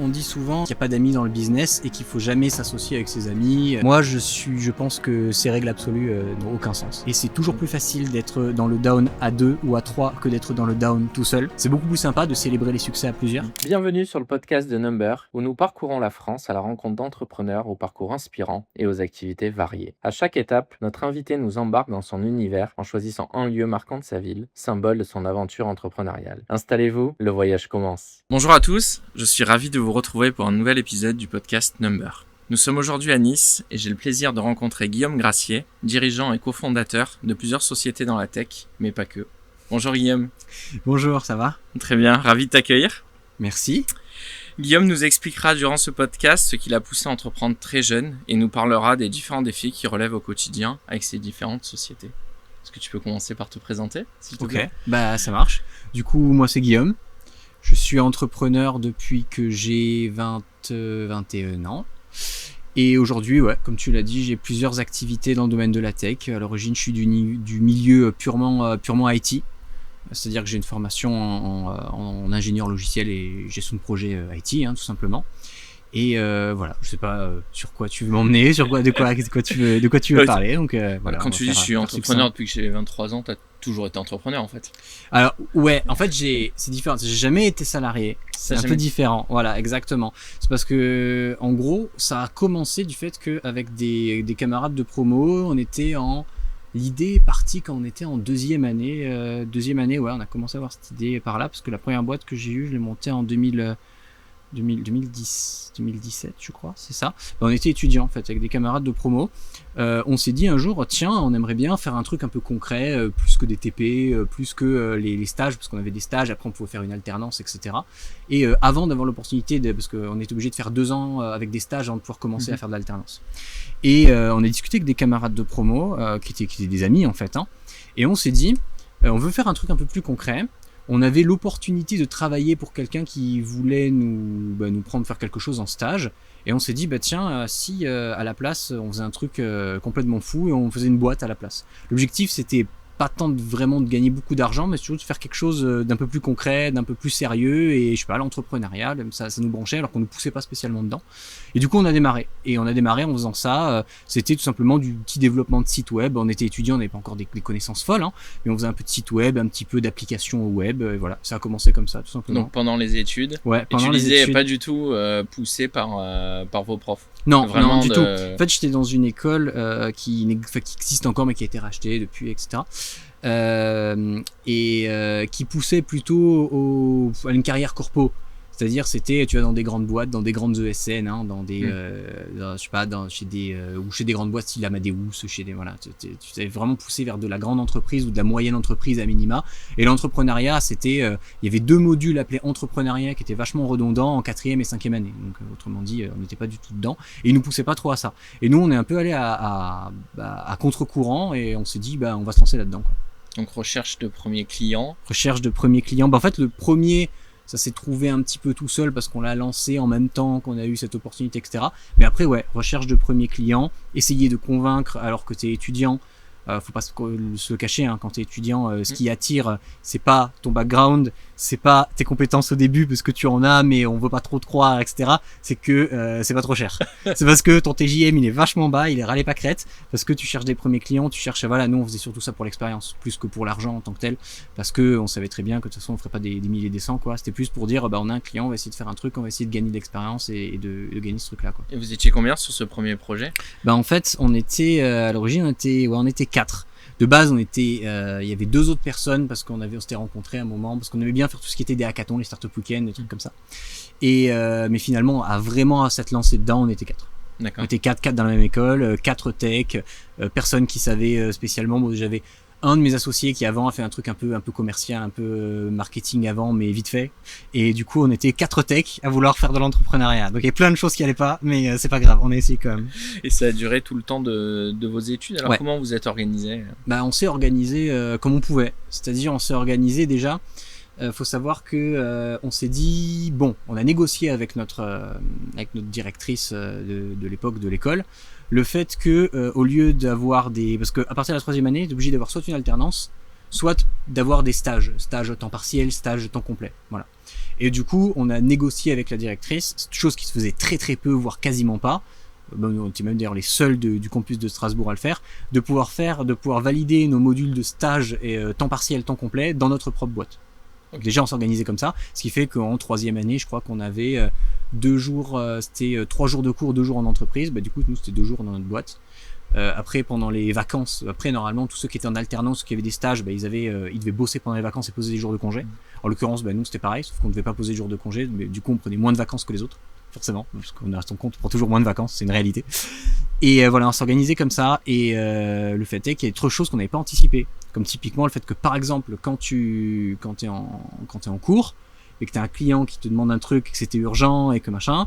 On dit souvent qu'il n'y a pas d'amis dans le business et qu'il faut jamais s'associer avec ses amis. Moi, je pense que ces règles absolues n'ont aucun sens. Et c'est toujours plus facile d'être dans le down à 2 ou à 3 que d'être dans le down tout seul. C'est beaucoup plus sympa de célébrer les succès à plusieurs. Bienvenue sur le podcast de Number, où nous parcourons la France à la rencontre d'entrepreneurs au parcours inspirant et aux activités variées. À chaque étape, notre invité nous embarque dans son univers en choisissant un lieu marquant de sa ville, symbole de son aventure entrepreneuriale. Installez-vous, le voyage commence. Bonjour à tous, je suis ravi de vous retrouver pour un nouvel épisode du podcast Number. Nous sommes aujourd'hui à Nice et j'ai le plaisir de rencontrer Guillaume Gracier, dirigeant et cofondateur de plusieurs sociétés dans la tech, mais pas que. Bonjour Guillaume. Bonjour, ça va ? Très bien, ravi de t'accueillir. Merci. Guillaume nous expliquera durant ce podcast ce qui l'a poussé à entreprendre très jeune et nous parlera des différents défis qu'il relève au quotidien avec ses différentes sociétés. Est-ce que tu peux commencer par te présenter, s'il te plaît ? Bah ça marche. Du coup, moi c'est Guillaume. Je suis entrepreneur depuis que j'ai 21 ans. Et aujourd'hui, comme tu l'as dit, j'ai plusieurs activités dans le domaine de la tech. À l'origine, je suis du milieu purement IT. C'est-à-dire que j'ai une formation en ingénieur logiciel et gestion de projet IT, tout simplement. Et voilà, je sais pas sur quoi tu veux m'emmener, de quoi tu veux parler. Donc voilà. Quand tu dis je suis entrepreneur depuis que j'ai 23 ans, t'as toujours été entrepreneur en fait. Alors en fait c'est différent. J'ai jamais été salarié. C'est un peu différent. Voilà, exactement. C'est parce que en gros, ça a commencé du fait que avec des camarades de promo, l'idée est partie quand on était en deuxième année, on a commencé à avoir cette idée par là, parce que la première boîte que j'ai eue, je l'ai montée en 2017, je crois, c'est ça. On était étudiants en fait avec des camarades de promo. On s'est dit un jour, tiens, on aimerait bien faire un truc un peu concret, plus que des TP, plus que les stages, parce qu'on avait des stages. Après, on pouvait faire une alternance, etc. Et avant d'avoir l'opportunité, parce qu'on était obligé de faire 2 ans avec des stages avant de pouvoir commencer à faire de l'alternance. Et on a discuté avec des camarades de promo qui étaient des amis en fait. Et on s'est dit, on veut faire un truc un peu plus concret. On avait l'opportunité de travailler pour quelqu'un qui voulait nous prendre faire quelque chose en stage. Et on s'est dit, si à la place, on faisait un truc complètement fou et on faisait une boîte à la place. L'objectif, c'était pas tant vraiment de gagner beaucoup d'argent, mais surtout de faire quelque chose d'un peu plus concret, d'un peu plus sérieux. Et je sais pas, l'entrepreneuriat, ça nous branchait alors qu'on ne poussait pas spécialement dedans. Et du coup, on a démarré. Et on a démarré en faisant ça. C'était tout simplement du petit développement de site web. On était étudiants, on n'avait pas encore des connaissances folles, mais on faisait un peu de site web, un petit peu d'application au web. Et voilà, ça a commencé comme ça, tout simplement. Donc pendant les études. Ouais, pendant et tu les disais études. pas du tout poussé par vos profs. Non, vraiment non, du tout. En fait, j'étais dans une école qui existe encore, mais qui a été rachetée depuis, etc. Qui poussait plutôt à une carrière corpo. C'est-à-dire, c'était, tu vas dans des grandes boîtes, dans des grandes ESN, dans des, chez des grandes boîtes style Amadeus, tu t'es vraiment poussé vers de la grande entreprise ou de la moyenne entreprise à minima. Et l'entrepreneuriat, c'était, il y avait 2 modules appelés entrepreneuriat qui étaient vachement redondants en 4e et 5e année. Donc, autrement dit, on n'était pas du tout dedans. Et ils nous poussaient pas trop à ça. Et nous, on est un peu allé à contre-courant et on s'est dit, on va se lancer là-dedans, quoi. Donc recherche de premiers clients. En fait, le premier, ça s'est trouvé un petit peu tout seul parce qu'on l'a lancé en même temps qu'on a eu cette opportunité, etc. Mais après, recherche de premiers clients, essayer de convaincre alors que t'es étudiant. Faut pas se cacher, quand t'es étudiant, ce qui attire, c'est pas ton background, c'est pas tes compétences au début parce que tu en as, mais on veut pas trop te croire, etc. C'est que c'est pas trop cher. C'est parce que ton TJM il est vachement bas, il est râlé pas crête, parce que tu cherches des premiers clients, nous on faisait surtout ça pour l'expérience, plus que pour l'argent en tant que tel, parce que on savait très bien que de toute façon on ferait pas des milliers des cents, quoi. C'était plus pour dire, on a un client, on va essayer de faire un truc, on va essayer de gagner de l'expérience et de gagner ce truc-là, quoi. Et vous étiez combien sur ce premier projet ? En fait, on était à l'origine, on était 4. De base, il y avait 2 autres personnes parce qu'on s'était rencontrés à un moment, parce qu'on aimait bien faire tout ce qui était des hackathons, les startup week-ends, des trucs comme ça. Et mais finalement, à s'être lancé dedans, on était 4. D'accord. On était 4 dans la même école, 4 tech, personne qui savait spécialement. Bon, j'avais un de mes associés qui avant a fait un truc un peu commercial, un peu marketing avant, mais vite fait. Et du coup, on était 4 tech à vouloir faire de l'entrepreneuriat. Donc il y a plein de choses qui allaient pas, mais c'est pas grave, on a essayé quand même. Et ça a duré tout le temps de vos études. Alors comment vous êtes organisé ? On s'est organisé comme on pouvait. C'est-à-dire, on s'est organisé déjà. Faut savoir que on s'est dit, on a négocié avec notre directrice de l'époque de l'école, le fait que au lieu d'avoir parce que à partir de la 3e année, t'es obligé d'avoir soit une alternance, soit d'avoir des stages temps partiel, stages temps complet. Voilà. Et du coup, on a négocié avec la directrice, chose qui se faisait très très peu, voire quasiment pas. On était même d'ailleurs les seuls du campus de Strasbourg à le faire, de pouvoir valider nos modules de stage et temps partiel, temps complet dans notre propre boîte. Donc déjà on s'organisait comme ça, ce qui fait qu'en 3e année, je crois qu'on avait 2 jours, c'était 3 jours de cours, 2 jours en entreprise. Bah du coup nous c'était 2 jours dans notre boîte. Après pendant les vacances, après normalement tous ceux qui étaient en alternance, ceux qui avaient des stages, bah, ils devaient bosser pendant les vacances et poser des jours de congé. En l'occurrence, bah, nous c'était pareil, sauf qu'on ne devait pas poser des jours de congé, mais du coup on prenait moins de vacances que les autres. Forcément, parce qu'on a son compte, on prend toujours moins de vacances, c'est une réalité. Et voilà, on s'organisait comme ça, et le fait est qu'il y a d'autres choses qu'on n'avait pas anticipées, comme typiquement le fait que par exemple quand t'es en cours et que t'as un client qui te demande un truc, que c'était urgent et que machin,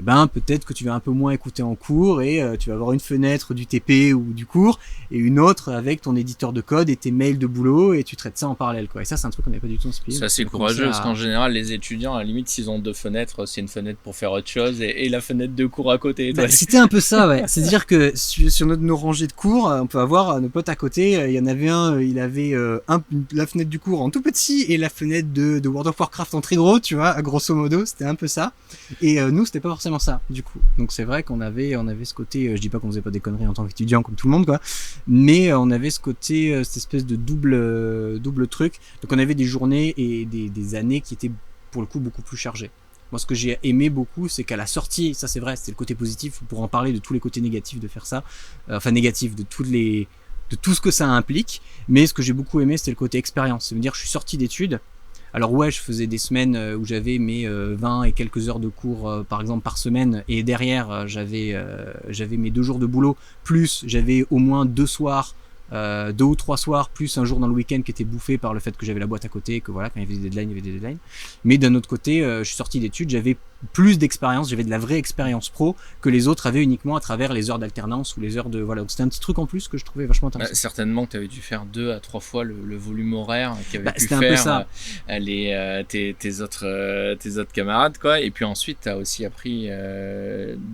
eh ben peut-être que tu vas un peu moins écouter en cours et tu vas avoir une fenêtre du TP ou du cours et une autre avec ton éditeur de code et tes mails de boulot et tu traites ça en parallèle quoi. Et ça c'est un truc qu'on n'avait pas du tout inspiré. Ça c'est courageux parce qu'en général les étudiants à la limite s'ils ont 2 fenêtres, c'est une fenêtre pour faire autre chose et la fenêtre de cours à côté. Bah, c'était un peu ça ouais. C'est-à-dire que sur nos rangées de cours, on peut avoir nos potes à côté, il y en avait un, il avait la fenêtre du cours en tout petit et la fenêtre de World of Warcraft en très gros, tu vois, grosso modo, c'était un peu ça. Et nous c'était pas forcément ça du coup. Donc c'est vrai qu'on avait ce côté, je dis pas qu'on faisait pas des conneries en tant qu'étudiant comme tout le monde quoi, mais on avait ce côté, cette espèce de double truc. Donc on avait des journées et des années qui étaient pour le coup beaucoup plus chargées. Moi ce que j'ai aimé beaucoup c'est qu'à la sortie, ça c'est vrai, c'était le côté positif, pour en parler de tous les côtés négatifs de faire ça, enfin négatifs de tout ce que ça implique, mais ce que j'ai beaucoup aimé c'était le côté expérience, c'est à dire je suis sorti d'études. Alors ouais, je faisais des semaines où j'avais mes 20 et quelques heures de cours par exemple par semaine, et derrière j'avais mes 2 jours de boulot, plus j'avais au moins 2 soirs, 2 ou 3 soirs, plus un jour dans le week-end qui était bouffé par le fait que j'avais la boîte à côté, que voilà, quand il y avait des deadlines, il y avait des deadlines. Mais d'un autre côté, je suis sorti d'études, j'avais plus d'expérience, j'avais de la vraie expérience pro que les autres avaient uniquement à travers les heures d'alternance ou les heures de voilà. Donc c'était un petit truc en plus que je trouvais vachement intéressant. Certainement que tu avais dû faire 2 à 3 fois le volume horaire qu'avaient pu faire un peu ça. Tes autres camarades quoi. Et puis ensuite tu as aussi appris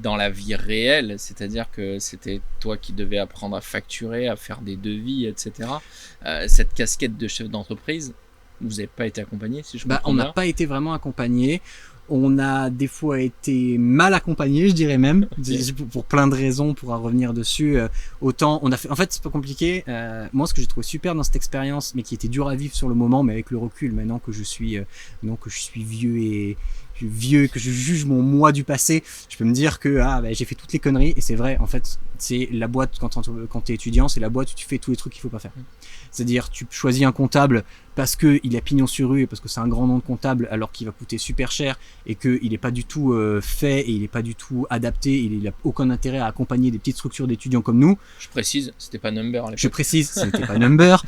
dans la vie réelle, c'est-à-dire que c'était toi qui devais apprendre à facturer, à faire des devis, etc. Cette casquette de chef d'entreprise, vous n'avez pas été accompagné si je comprends bien. On n'a pas été vraiment accompagné. On a des fois été mal accompagné, je dirais même, okay. pour plein de raisons, pour en revenir dessus. Autant on a fait, en fait, c'est pas compliqué. Moi, ce que j'ai trouvé super dans cette expérience, mais qui était dur à vivre sur le moment, mais avec le recul, maintenant que je suis vieux et que je juge mon moi du passé, je peux me dire que j'ai fait toutes les conneries. Et c'est vrai, en fait, c'est la boîte quand t'es étudiant, c'est la boîte où tu fais tous les trucs qu'il faut pas faire. C'est-à-dire, tu choisis un comptable parce que il a pignon sur rue et parce que c'est un grand nom de comptable, alors qu'il va coûter super cher et qu'il est pas du tout fait et il est pas du tout adapté. Il a aucun intérêt à accompagner des petites structures d'étudiants comme nous. Je précise, c'était pas Number à l'époque. Je précise, c'était pas Number.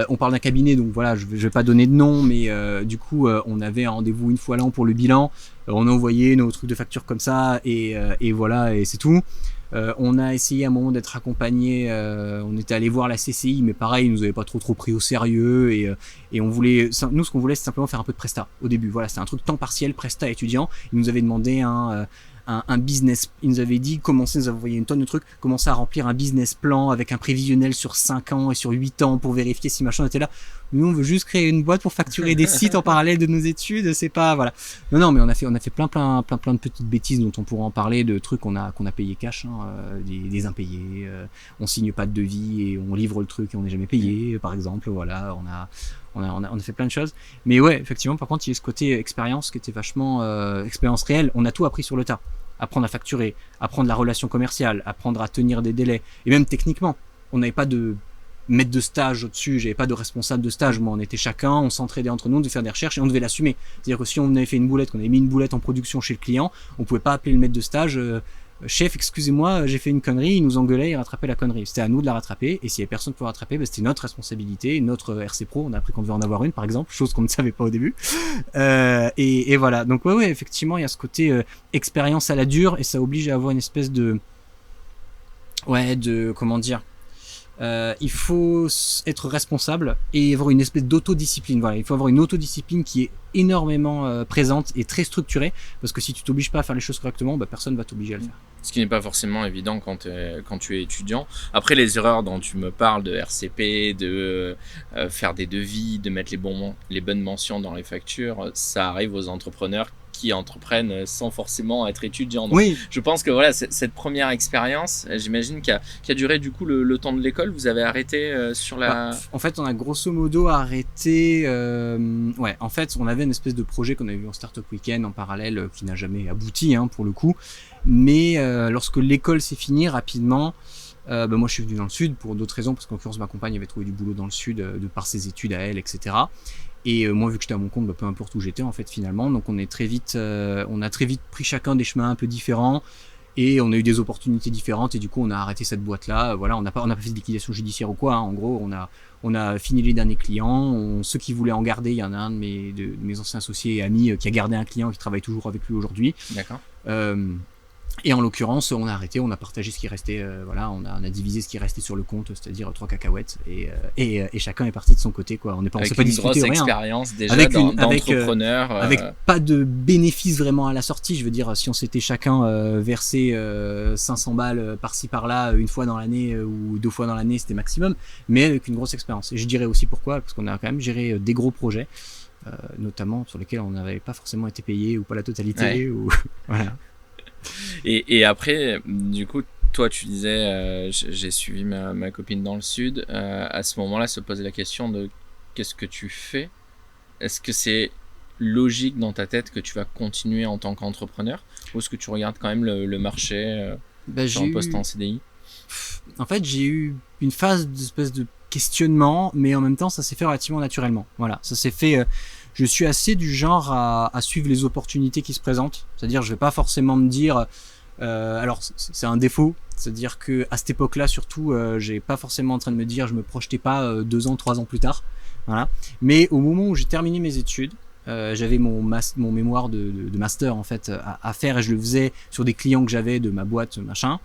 On parle d'un cabinet, donc voilà, je vais pas donner de nom, mais du coup, on avait un rendez-vous une fois l'an pour le bilan. On a envoyé nos trucs de facture comme ça et voilà, et c'est tout. On a essayé à un moment d'être accompagné, on était allé voir la CCI, mais pareil, ils nous avaient pas trop pris au sérieux et on voulait, nous ce qu'on voulait c'est simplement faire un peu de presta au début. Voilà, c'était un truc temps partiel, presta étudiant. Ils nous avaient demandé un business, ils nous avaient dit commencez, nous avaient envoyé une tonne de trucs, commencer à remplir un business plan avec un prévisionnel sur 5 ans et sur 8 ans pour vérifier si machin était là. Nous on veut juste créer une boîte pour facturer des sites en parallèle de nos études, c'est pas voilà. Non mais on a fait plein de petites bêtises dont on pourra en parler, de trucs qu'on a payé cash, des impayés, on signe pas de devis et on livre le truc et on n'est jamais payé par exemple, voilà, on a fait plein de choses. Mais ouais, effectivement, par contre, il y a ce côté expérience qui était vachement expérience réelle. On a tout appris sur le tas. Apprendre à facturer, apprendre la relation commerciale, apprendre à tenir des délais. Et même techniquement, on n'avait pas de maître de stage au-dessus, j'avais pas de responsable de stage. Moi, on était chacun, on s'entraidait entre nous, on devait faire des recherches et on devait l'assumer. C'est-à-dire que si on avait fait une boulette, qu'on avait mis une boulette en production chez le client, on pouvait pas appeler le maître de stage. Chef, excusez-moi, j'ai fait une connerie, il nous engueulait, il rattrapait la connerie. C'était à nous de la rattraper, et s'il y avait personne pour rattraper, c'était notre responsabilité, notre RC Pro, on a appris qu'on devait en avoir une, par exemple, chose qu'on ne savait pas au début. Et voilà. Donc ouais, effectivement, il y a ce côté expérience à la dure, et ça oblige à avoir une espèce comment dire, il faut être responsable et avoir une espèce d'autodiscipline. Voilà, il faut avoir une autodiscipline qui est énormément présente et très structurée, parce que si tu t'obliges pas à faire les choses correctement, personne va t'obliger à le faire. Ce qui n'est pas forcément évident quand tu es étudiant. Après, les erreurs dont tu me parles de RCP, de faire des devis, de mettre les bonnes mentions dans les factures, ça arrive aux entrepreneurs qui entreprennent sans forcément être étudiants. Donc, oui. Je pense que voilà, cette première expérience, j'imagine, qui a duré du coup le temps de l'école. Vous avez arrêté sur la... En fait, on a grosso modo arrêté... en fait, on avait une espèce de projet qu'on avait vu en Startup Weekend en parallèle, qui n'a jamais abouti, pour le coup. Mais lorsque l'école s'est finie rapidement... moi je suis venu dans le sud pour d'autres raisons, parce qu'en l'occurrence ma compagne avait trouvé du boulot dans le sud de par ses études à elle, etc. Et moi vu que j'étais à mon compte, peu importe où j'étais en fait finalement, donc on a très vite pris chacun des chemins un peu différents et on a eu des opportunités différentes et du coup on a arrêté cette boîte là. Voilà, on n'a pas fait de liquidation judiciaire ou quoi, en gros on a fini les derniers clients, ceux qui voulaient en garder, il y en a un de mes anciens associés et amis qui a gardé un client qui travaille toujours avec lui aujourd'hui. D'accord. Et en l'occurrence, on a arrêté, on a partagé ce qui restait, on a divisé ce qui restait sur le compte, c'est-à-dire 3 cacahuètes, et chacun est parti de son côté, quoi. On s'est pas discuté, rien. Avec une grosse expérience déjà d'entrepreneur. Avec pas de bénéfice vraiment à la sortie, je veux dire, si on s'était chacun versé 500 balles par-ci par-là, une fois dans l'année ou 2 fois dans l'année, c'était maximum, mais avec une grosse expérience. Et je dirais aussi pourquoi, parce qu'on a quand même géré des gros projets, notamment sur lesquels on n'avait pas forcément été payé, ou pas la totalité, ou voilà. Et après, du coup, toi, tu disais, j'ai suivi ma copine dans le sud. À ce moment-là, se poser la question de qu'est-ce que tu fais ? Est-ce que c'est logique dans ta tête que tu vas continuer en tant qu'entrepreneur ? Ou est-ce que tu regardes quand même le marché sur un poste en CDI ? En fait, j'ai eu une phase d'espèce de questionnement, mais en même temps, ça s'est fait relativement naturellement. Voilà, ça s'est fait... Je suis assez du genre à suivre les opportunités qui se présentent. C'est-à-dire, je vais pas forcément me dire... alors, c'est un défaut. C'est-à-dire que à cette époque-là, surtout, j'ai pas forcément en train de me dire, je me projetais pas 2 ans, 3 ans plus tard. Voilà. Mais au moment où j'ai terminé mes études, j'avais mon mémoire de master en fait à faire, et je le faisais sur des clients que j'avais de ma boîte, machin,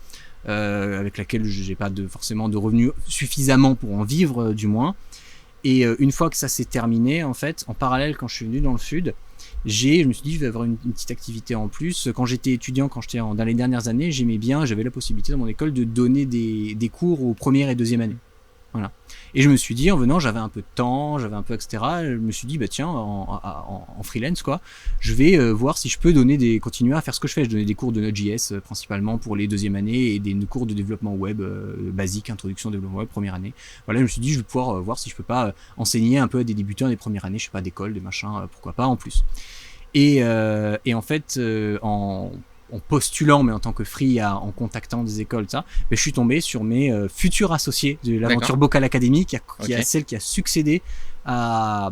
avec laquelle j'ai pas forcément de revenus suffisamment pour en vivre, du moins. Et une fois que ça s'est terminé, en fait, en parallèle, quand je suis venu dans le sud, je me suis dit, je vais avoir une petite activité en plus. Quand j'étais étudiant, dans les dernières années, j'avais la possibilité dans mon école de donner des cours aux premières et deuxième années. Voilà. Et je me suis dit, en venant, j'avais un peu de temps, etc. Je me suis dit, tiens, en freelance, quoi, je vais voir si je peux continuer à faire ce que je fais. Je donnais des cours de Node.js principalement pour les deuxième années, et des cours de développement web basique, introduction au développement web, première année. Voilà, je me suis dit, je vais pouvoir voir si je peux pas enseigner un peu à des débutants des premières années, je sais pas, d'école, des machins, pourquoi pas en plus. Et en fait, en postulant, mais en tant que free, en contactant des écoles, ça, je suis tombé sur mes futurs associés de l'aventure Bocal Academy, qui a celle qui a succédé à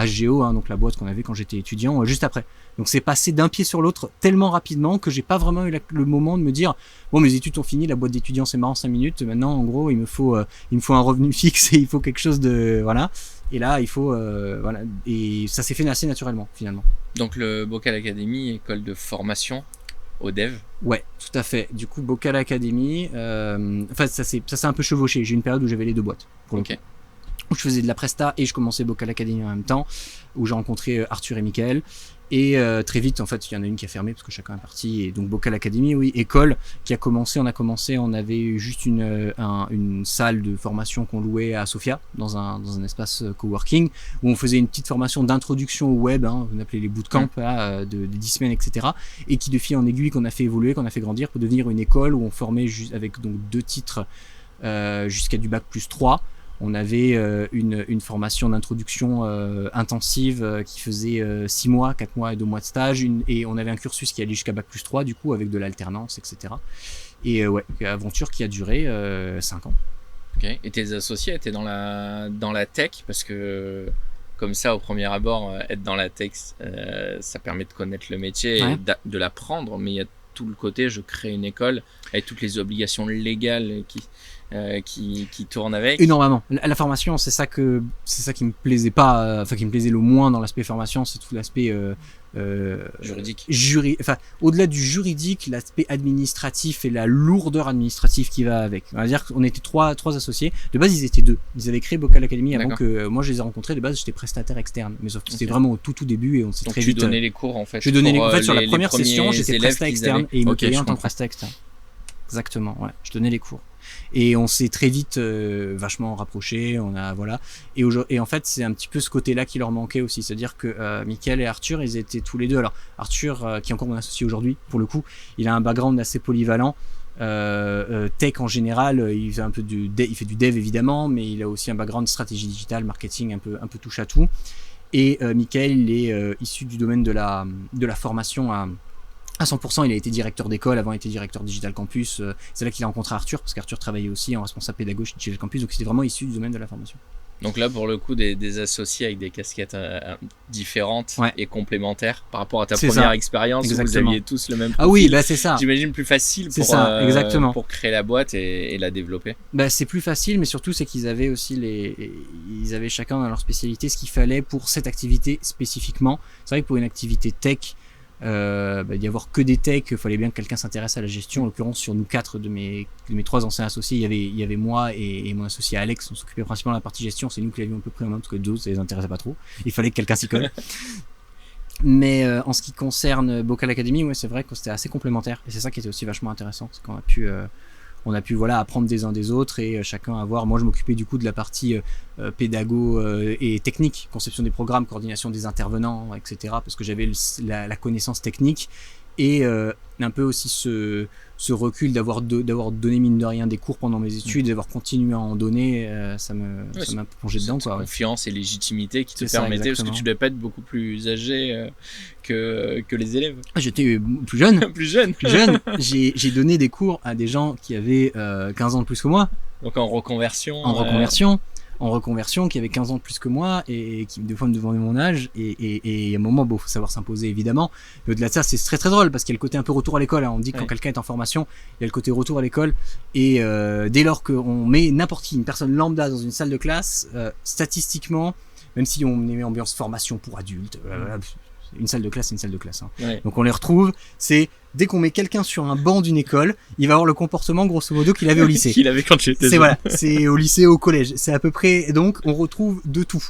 HGO, donc la boîte qu'on avait quand j'étais étudiant, juste après. Donc c'est passé d'un pied sur l'autre tellement rapidement que j'ai pas vraiment eu le moment de me dire, bon, mes études sont finies, la boîte d'étudiants c'est marrant 5 minutes, maintenant en gros il me faut un revenu fixe et il faut quelque chose de, voilà. Et là il faut, voilà, et ça s'est fait assez naturellement finalement. Donc le Bocal Academy, école de formation au dev. Ouais, tout à fait. Du coup, Bocal Academy, ça s'est un peu chevauché. J'ai eu une période où j'avais les 2 boîtes. Pour le coup. Où je faisais de la presta et je commençais Bocal Academy en même temps, où j'ai rencontré Arthur et Mickaël. Et très vite, en fait, il y en a une qui a fermé parce que chacun est parti. Et donc Bocal Academy, oui, école qui a commencé. On avait eu juste une salle de formation qu'on louait à Sofia dans un espace coworking où on faisait une petite formation d'introduction au web, on appelait les bootcamps de 10 semaines, etc. Et qui de fil en aiguille qu'on a fait évoluer, qu'on a fait grandir pour devenir une école où on formait avec donc 2 titres jusqu'à du bac plus 3. On avait une formation d'introduction intensive qui faisait 6 mois, 4 mois et 2 mois de stage, et on avait un cursus qui allait jusqu'à bac plus 3 du coup, avec de l'alternance, etc. Et aventure qui a duré 5 ans. Ok. Et tes associés étaient dans la tech, parce que comme ça, au premier abord, être dans la tech, ça permet de connaître le métier et de l'apprendre, mais il y a tout le côté, je crée une école avec toutes les obligations légales qui tournent avec. Énormément. La formation, c'est ça qui me plaisait pas, qui me plaisait le moins dans l'aspect formation, c'est tout l'aspect Juridique. Au-delà du juridique, l'aspect administratif et la lourdeur administrative qui va avec. On va dire qu'on était trois associés. De base, ils étaient 2. Ils avaient créé Bocal Academy avant que moi je les ai rencontrés. De base, j'étais prestataire externe, mais sauf que c'était vraiment au tout début et on s'est Donc très tu vite. donnais les cours en fait. Je donnais les cours. En fait, sur la les première premiers session, j'étais élèves prestataire qu'ils externe avaient. et ils me Ok, payaient je en tant que comprends. prestataire externe. Exactement, ouais. Je donnais les cours. Et on s'est très vite vachement rapprochés, et en fait c'est un petit peu ce côté-là qui leur manquait aussi, c'est-à-dire que Mickaël et Arthur, ils étaient tous les deux. Alors Arthur, qui est encore mon associé aujourd'hui, pour le coup, il a un background assez polyvalent, tech en général, il fait il fait du dev évidemment, mais il a aussi un background stratégie digitale, marketing, un peu touche à tout. Et Mickaël, il est issu du domaine de la formation à 100%, il a été directeur d'école, avant il était directeur Digital Campus. C'est là qu'il a rencontré Arthur, parce qu'Arthur travaillait aussi en responsable pédagogique chez Digital Campus, donc c'était vraiment issu du domaine de la formation. Donc là, pour le coup, des associés avec des casquettes différentes et complémentaires par rapport à ta première expérience où vous aviez tous le même profil. Ah oui, bah c'est ça. J'imagine plus facile pour créer la boîte et la développer. Bah c'est plus facile, mais surtout c'est qu'ils avaient aussi ils avaient chacun dans leur spécialité ce qu'il fallait pour cette activité spécifiquement. C'est vrai que pour une activité tech, d'y avoir que des techs, il fallait bien que quelqu'un s'intéresse à la gestion. En l'occurrence, sur nous 4 de mes 3 anciens associés, il y avait moi et mon associé Alex. On s'occupait principalement de la partie gestion, c'est nous qui l'avions un peu pris en main parce que d'autres ça les intéressait pas trop, il fallait que quelqu'un s'y colle. Mais en ce qui concerne Bocal Academy, ouais, c'est vrai que c'était assez complémentaire et c'est ça qui était aussi vachement intéressant, c'est qu'on a pu apprendre des uns des autres et chacun avoir. Moi je m'occupais du coup de la partie pédago et technique, conception des programmes, coordination des intervenants, etc. parce que j'avais la connaissance technique et un peu aussi ce recul d'avoir donné mine de rien des cours pendant mes études, d'avoir continué à en donner, ça m'a plongé dedans, quoi. Confiance et légitimité qui te permettaient, parce que tu devais pas être beaucoup plus âgé que les élèves. J'étais plus jeune. plus jeune. J'ai donné des cours à des gens qui avaient 15 ans de plus que moi. Donc en reconversion. En reconversion, qui avait 15 ans de plus que moi et qui des fois me demandait mon âge et à un moment, faut savoir s'imposer évidemment. Mais au-delà de ça, c'est très très drôle parce qu'il y a le côté un peu retour à l'école, hein. On dit que quand quelqu'un est en formation, il y a le côté retour à l'école et dès lors qu'on met n'importe qui, une personne lambda dans une salle de classe, statistiquement, même si on met ambiance formation pour adultes, une salle de classe, c'est une salle de classe, hein. Donc on les retrouve, c'est dès qu'on met quelqu'un sur un banc d'une école, il va avoir le comportement grosso modo qu'il avait au lycée. Qu'il avait quand j'étais jeune. C'est au lycée, au collège, c'est à peu près. Donc on retrouve de tout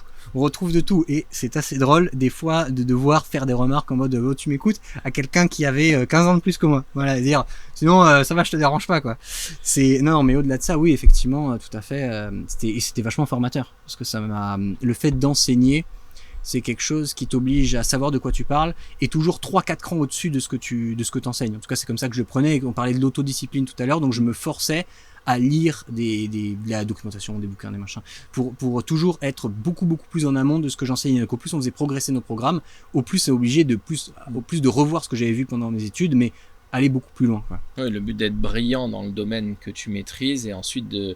et c'est assez drôle des fois de devoir faire des remarques en mode oh, tu m'écoutes à quelqu'un qui avait 15 ans de plus que moi, voilà, dire sinon ça va, je te dérange pas, quoi. C'est non, mais au-delà de ça, oui, effectivement, tout à fait, c'était vachement formateur parce que le fait d'enseigner, c'est quelque chose qui t'oblige à savoir de quoi tu parles et toujours 3-4 crans au-dessus de ce que t'enseignes. En tout cas, c'est comme ça que je le prenais. On parlait de l'autodiscipline tout à l'heure, donc je me forçais à lire de la documentation, des bouquins, des machins, pour toujours être beaucoup plus en amont de ce que j'enseignais. Donc au plus on faisait progresser nos programmes, au plus c'est obligé au plus de revoir ce que j'avais vu pendant mes études, mais aller beaucoup plus loin, quoi. Ouais, le but d'être brillant dans le domaine que tu maîtrises et ensuite de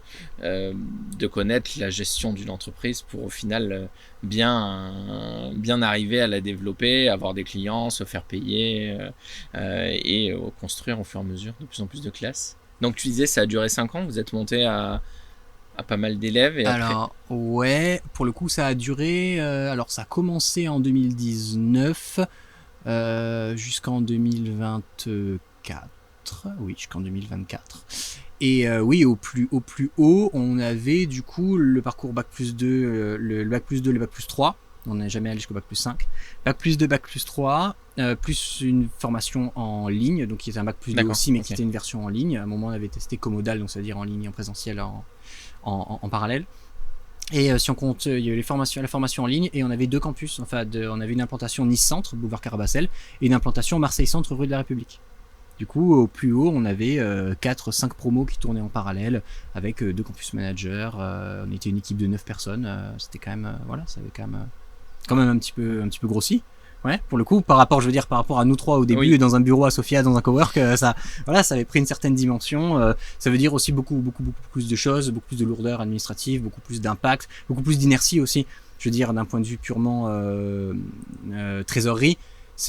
connaître la gestion d'une entreprise pour au final bien arriver à la développer, avoir des clients, se faire payer et construire au fur et à mesure de plus en plus de classes. Donc tu disais ça a duré 5 ans, vous êtes monté à pas mal d'élèves et alors après... ouais, pour le coup ça a duré, alors ça a commencé en 2019 jusqu'en 2024, oui, jusqu'en 2024. Et oui, au plus haut, on avait du coup le parcours Bac plus 2, le Bac plus 2, le Bac plus 3. On n'est jamais allé jusqu'au Bac plus 5. Bac plus 2, Bac plus 3, plus une formation en ligne, donc qui était un Bac plus 2 aussi, mais qui était une version en ligne. À un moment, on avait testé Commodal, donc c'est-à-dire en ligne, en présentiel, en parallèle. Et si on compte, il y a eu la formation en ligne et on avait 2 campus. Enfin, on avait une implantation Nice Centre, boulevard Carabacel, et une implantation Marseille Centre, rue de la République. Du coup, au plus haut, on avait 4-5 promos qui tournaient en parallèle avec 2 campus managers. On était une équipe de 9 personnes. C'était quand même, ça avait quand même un petit peu grossi. Ouais, pour le coup, par rapport à nous 3 au début, dans un bureau à Sofia, dans un cowork, ça avait pris une certaine dimension. Ça veut dire aussi beaucoup plus de choses, beaucoup plus de lourdeur administrative, beaucoup plus d'impact, beaucoup plus d'inertie aussi. Je veux dire, d'un point de vue purement trésorerie,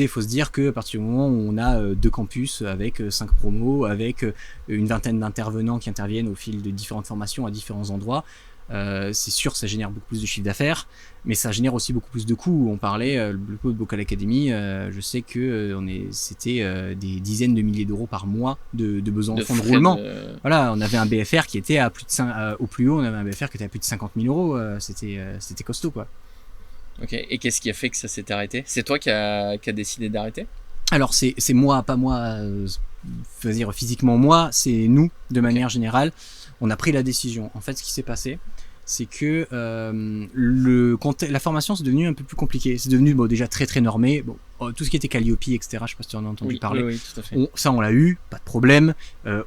faut se dire que à partir du moment où on a 2 campus avec 5 promos, avec une vingtaine d'intervenants qui interviennent au fil de différentes formations à différents endroits, C'est sûr, ça génère beaucoup plus de chiffre d'affaires, mais ça génère aussi beaucoup plus de coûts. On parlait, le Blue Bocal Academy, je sais que c'était des dizaines de milliers d'euros par mois de besoins en fonds de roulement. Voilà, on avait un BFR qui était à plus de au plus haut, on avait un BFR qui était à plus de 50 000 euros. C'était costaud, quoi. Ok, et qu'est-ce qui a fait que ça s'est arrêté? C'est toi qui a décidé d'arrêter? Alors c'est moi, pas moi, dire physiquement moi, c'est nous de manière générale. On a pris la décision. En fait, ce qui s'est passé, c'est que la formation c'est devenu un peu plus compliqué. C'est devenu déjà très très normé. Bon, tout ce qui était Calliope, etc. Je sais pas si tu en as entendu parler. Oui, tout à fait. Ça on l'a eu, pas de problème.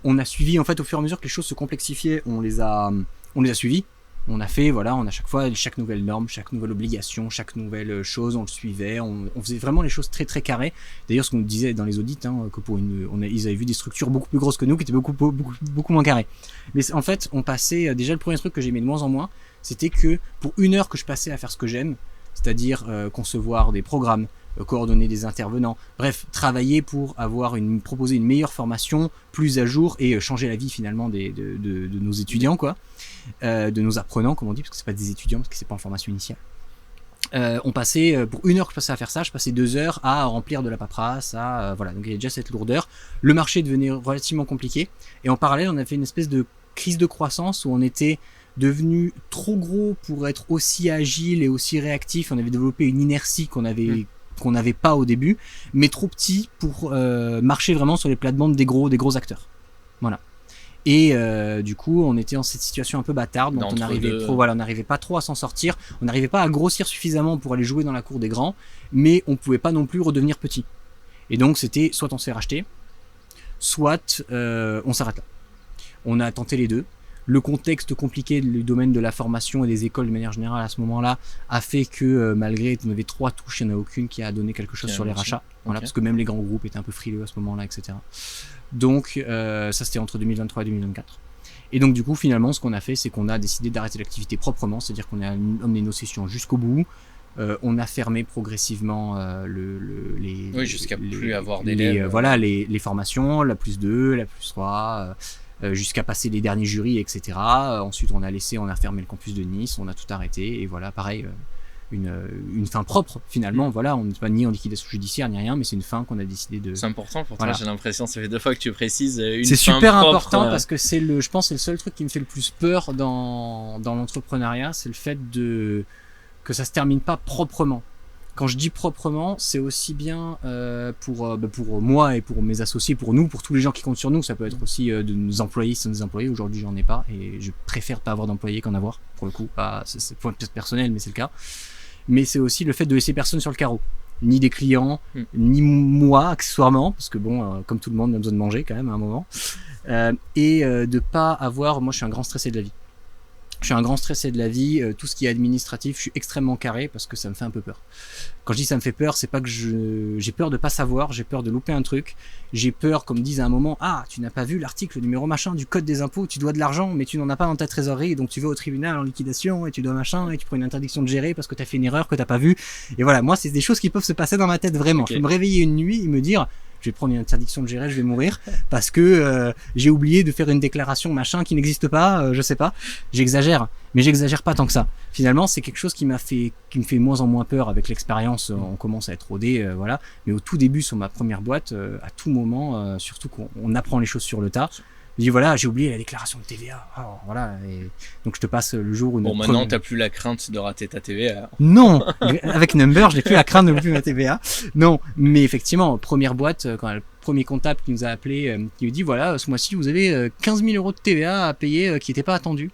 On a suivi en fait au fur et à mesure que les choses se complexifiaient, on les a suivis. On a fait, voilà, on a chaque nouvelle norme, chaque nouvelle obligation, chaque nouvelle chose, on le suivait, on faisait vraiment les choses très très carrées. D'ailleurs, ce qu'on disait dans les audits, que ils avaient vu des structures beaucoup plus grosses que nous, qui étaient beaucoup moins carrées. Mais en fait, on passait, déjà le premier truc que j'aimais de moins en moins, c'était que pour 1 heure que je passais à faire ce que j'aime, c'est-à-dire concevoir des programmes, coordonner des intervenants, bref, travailler pour proposer une meilleure formation, plus à jour et changer la vie finalement de nos étudiants, quoi, de nos apprenants, comme on dit, parce que c'est pas des étudiants, parce que c'est pas en formation initiale. On passait, pour 1 heure que je passais à faire ça, je passais 2 heures à remplir de la paperasse, voilà, donc il y a déjà cette lourdeur. Le marché devenait relativement compliqué, et en parallèle, on a fait une espèce de crise de croissance où on était devenu trop gros pour être aussi agile et aussi réactif. On avait développé une inertie qu'on n'avait pas au début, mais trop petit pour marcher vraiment sur les plates-bandes des gros acteurs. Voilà. Et du coup, on était dans cette situation un peu bâtarde, dont on n'arrivait pas trop à s'en sortir. On n'arrivait pas à grossir suffisamment pour aller jouer dans la cour des grands, mais on pouvait pas non plus redevenir petit. Et donc, c'était soit on se fait racheter, soit on s'arrête là. On a tenté les deux. Le contexte compliqué du domaine de la formation et des écoles de manière générale à ce moment-là a fait que malgré qu'on avait 3 touches, il n'y en a aucune qui a donné quelque chose sur les rachats. Voilà, parce que même les grands groupes étaient un peu frileux à ce moment-là, etc. Donc ça c'était entre 2023 et 2024. Et donc du coup finalement ce qu'on a fait, c'est qu'on a décidé d'arrêter l'activité proprement, c'est-à-dire qu'on a amené nos sessions jusqu'au bout. On a fermé progressivement jusqu'à plus avoir d'élèves. Voilà, les formations, la plus 2, la plus 3... jusqu'à passer les derniers jurys, etc. Ensuite, on a fermé le campus de Nice, on a tout arrêté, et voilà, pareil, une fin propre, finalement. Voilà, on n'est pas ni en liquidation judiciaire, ni rien, mais c'est une fin qu'on a décidé de... C'est important pour toi, j'ai l'impression, ça fait 2 fois que tu précises une fin propre. C'est super important, parce que je pense que c'est le seul truc qui me fait le plus peur dans l'entrepreneuriat, c'est le fait que ça se termine pas proprement. Quand je dis proprement, c'est aussi bien pour moi et pour mes associés, pour nous, pour tous les gens qui comptent sur nous. Ça peut être aussi de nos employés, si on a des employés. Aujourd'hui, j'en ai pas et je préfère pas avoir d'employés qu'en avoir, pour le coup. C'est peut-être personnel, mais c'est le cas. Mais c'est aussi le fait de laisser personne sur le carreau. Ni des clients, ni moi, accessoirement, parce que comme tout le monde, on a besoin de manger quand même à un moment. Et de pas avoir... Moi, je suis un grand stressé de la vie. Je suis un grand stressé de la vie, tout ce qui est administratif, je suis extrêmement carré parce que ça me fait un peu peur. Quand je dis ça me fait peur, c'est pas que j'ai peur de pas savoir, j'ai peur de louper un truc, j'ai peur, comme disent à un moment, tu n'as pas vu l'article numéro machin du code des impôts, tu dois de l'argent, mais tu n'en as pas dans ta trésorerie, et donc tu vas au tribunal en liquidation, et tu dois machin, et tu prends une interdiction de gérer parce que t'as fait une erreur que t'as pas vue. Et voilà, moi c'est des choses qui peuvent se passer dans ma tête vraiment. Okay. Je peux me réveiller une nuit et me dire, je vais prendre une interdiction de gérer, je vais mourir parce que j'ai oublié de faire une déclaration machin qui n'existe pas, je sais pas. J'exagère, mais j'exagère pas tant que ça. Finalement, c'est quelque chose qui me fait de moins en moins peur avec l'expérience. On commence à être rodé, voilà. Mais au tout début, sur ma première boîte, à tout moment, surtout qu'on apprend les choses sur le tas. Je dis voilà, j'ai oublié la déclaration de TVA. Oh, voilà. Et donc je te passe le jour où. Maintenant, t'as plus la crainte de rater ta TVA. Non, avec Number, je n'ai plus la crainte de ne plus ma TVA. Non, mais effectivement, première boîte, quand le premier comptable qui nous a appelé, qui nous dit voilà, ce mois-ci, vous avez 15 000 euros de TVA à payer qui n'était pas attendu.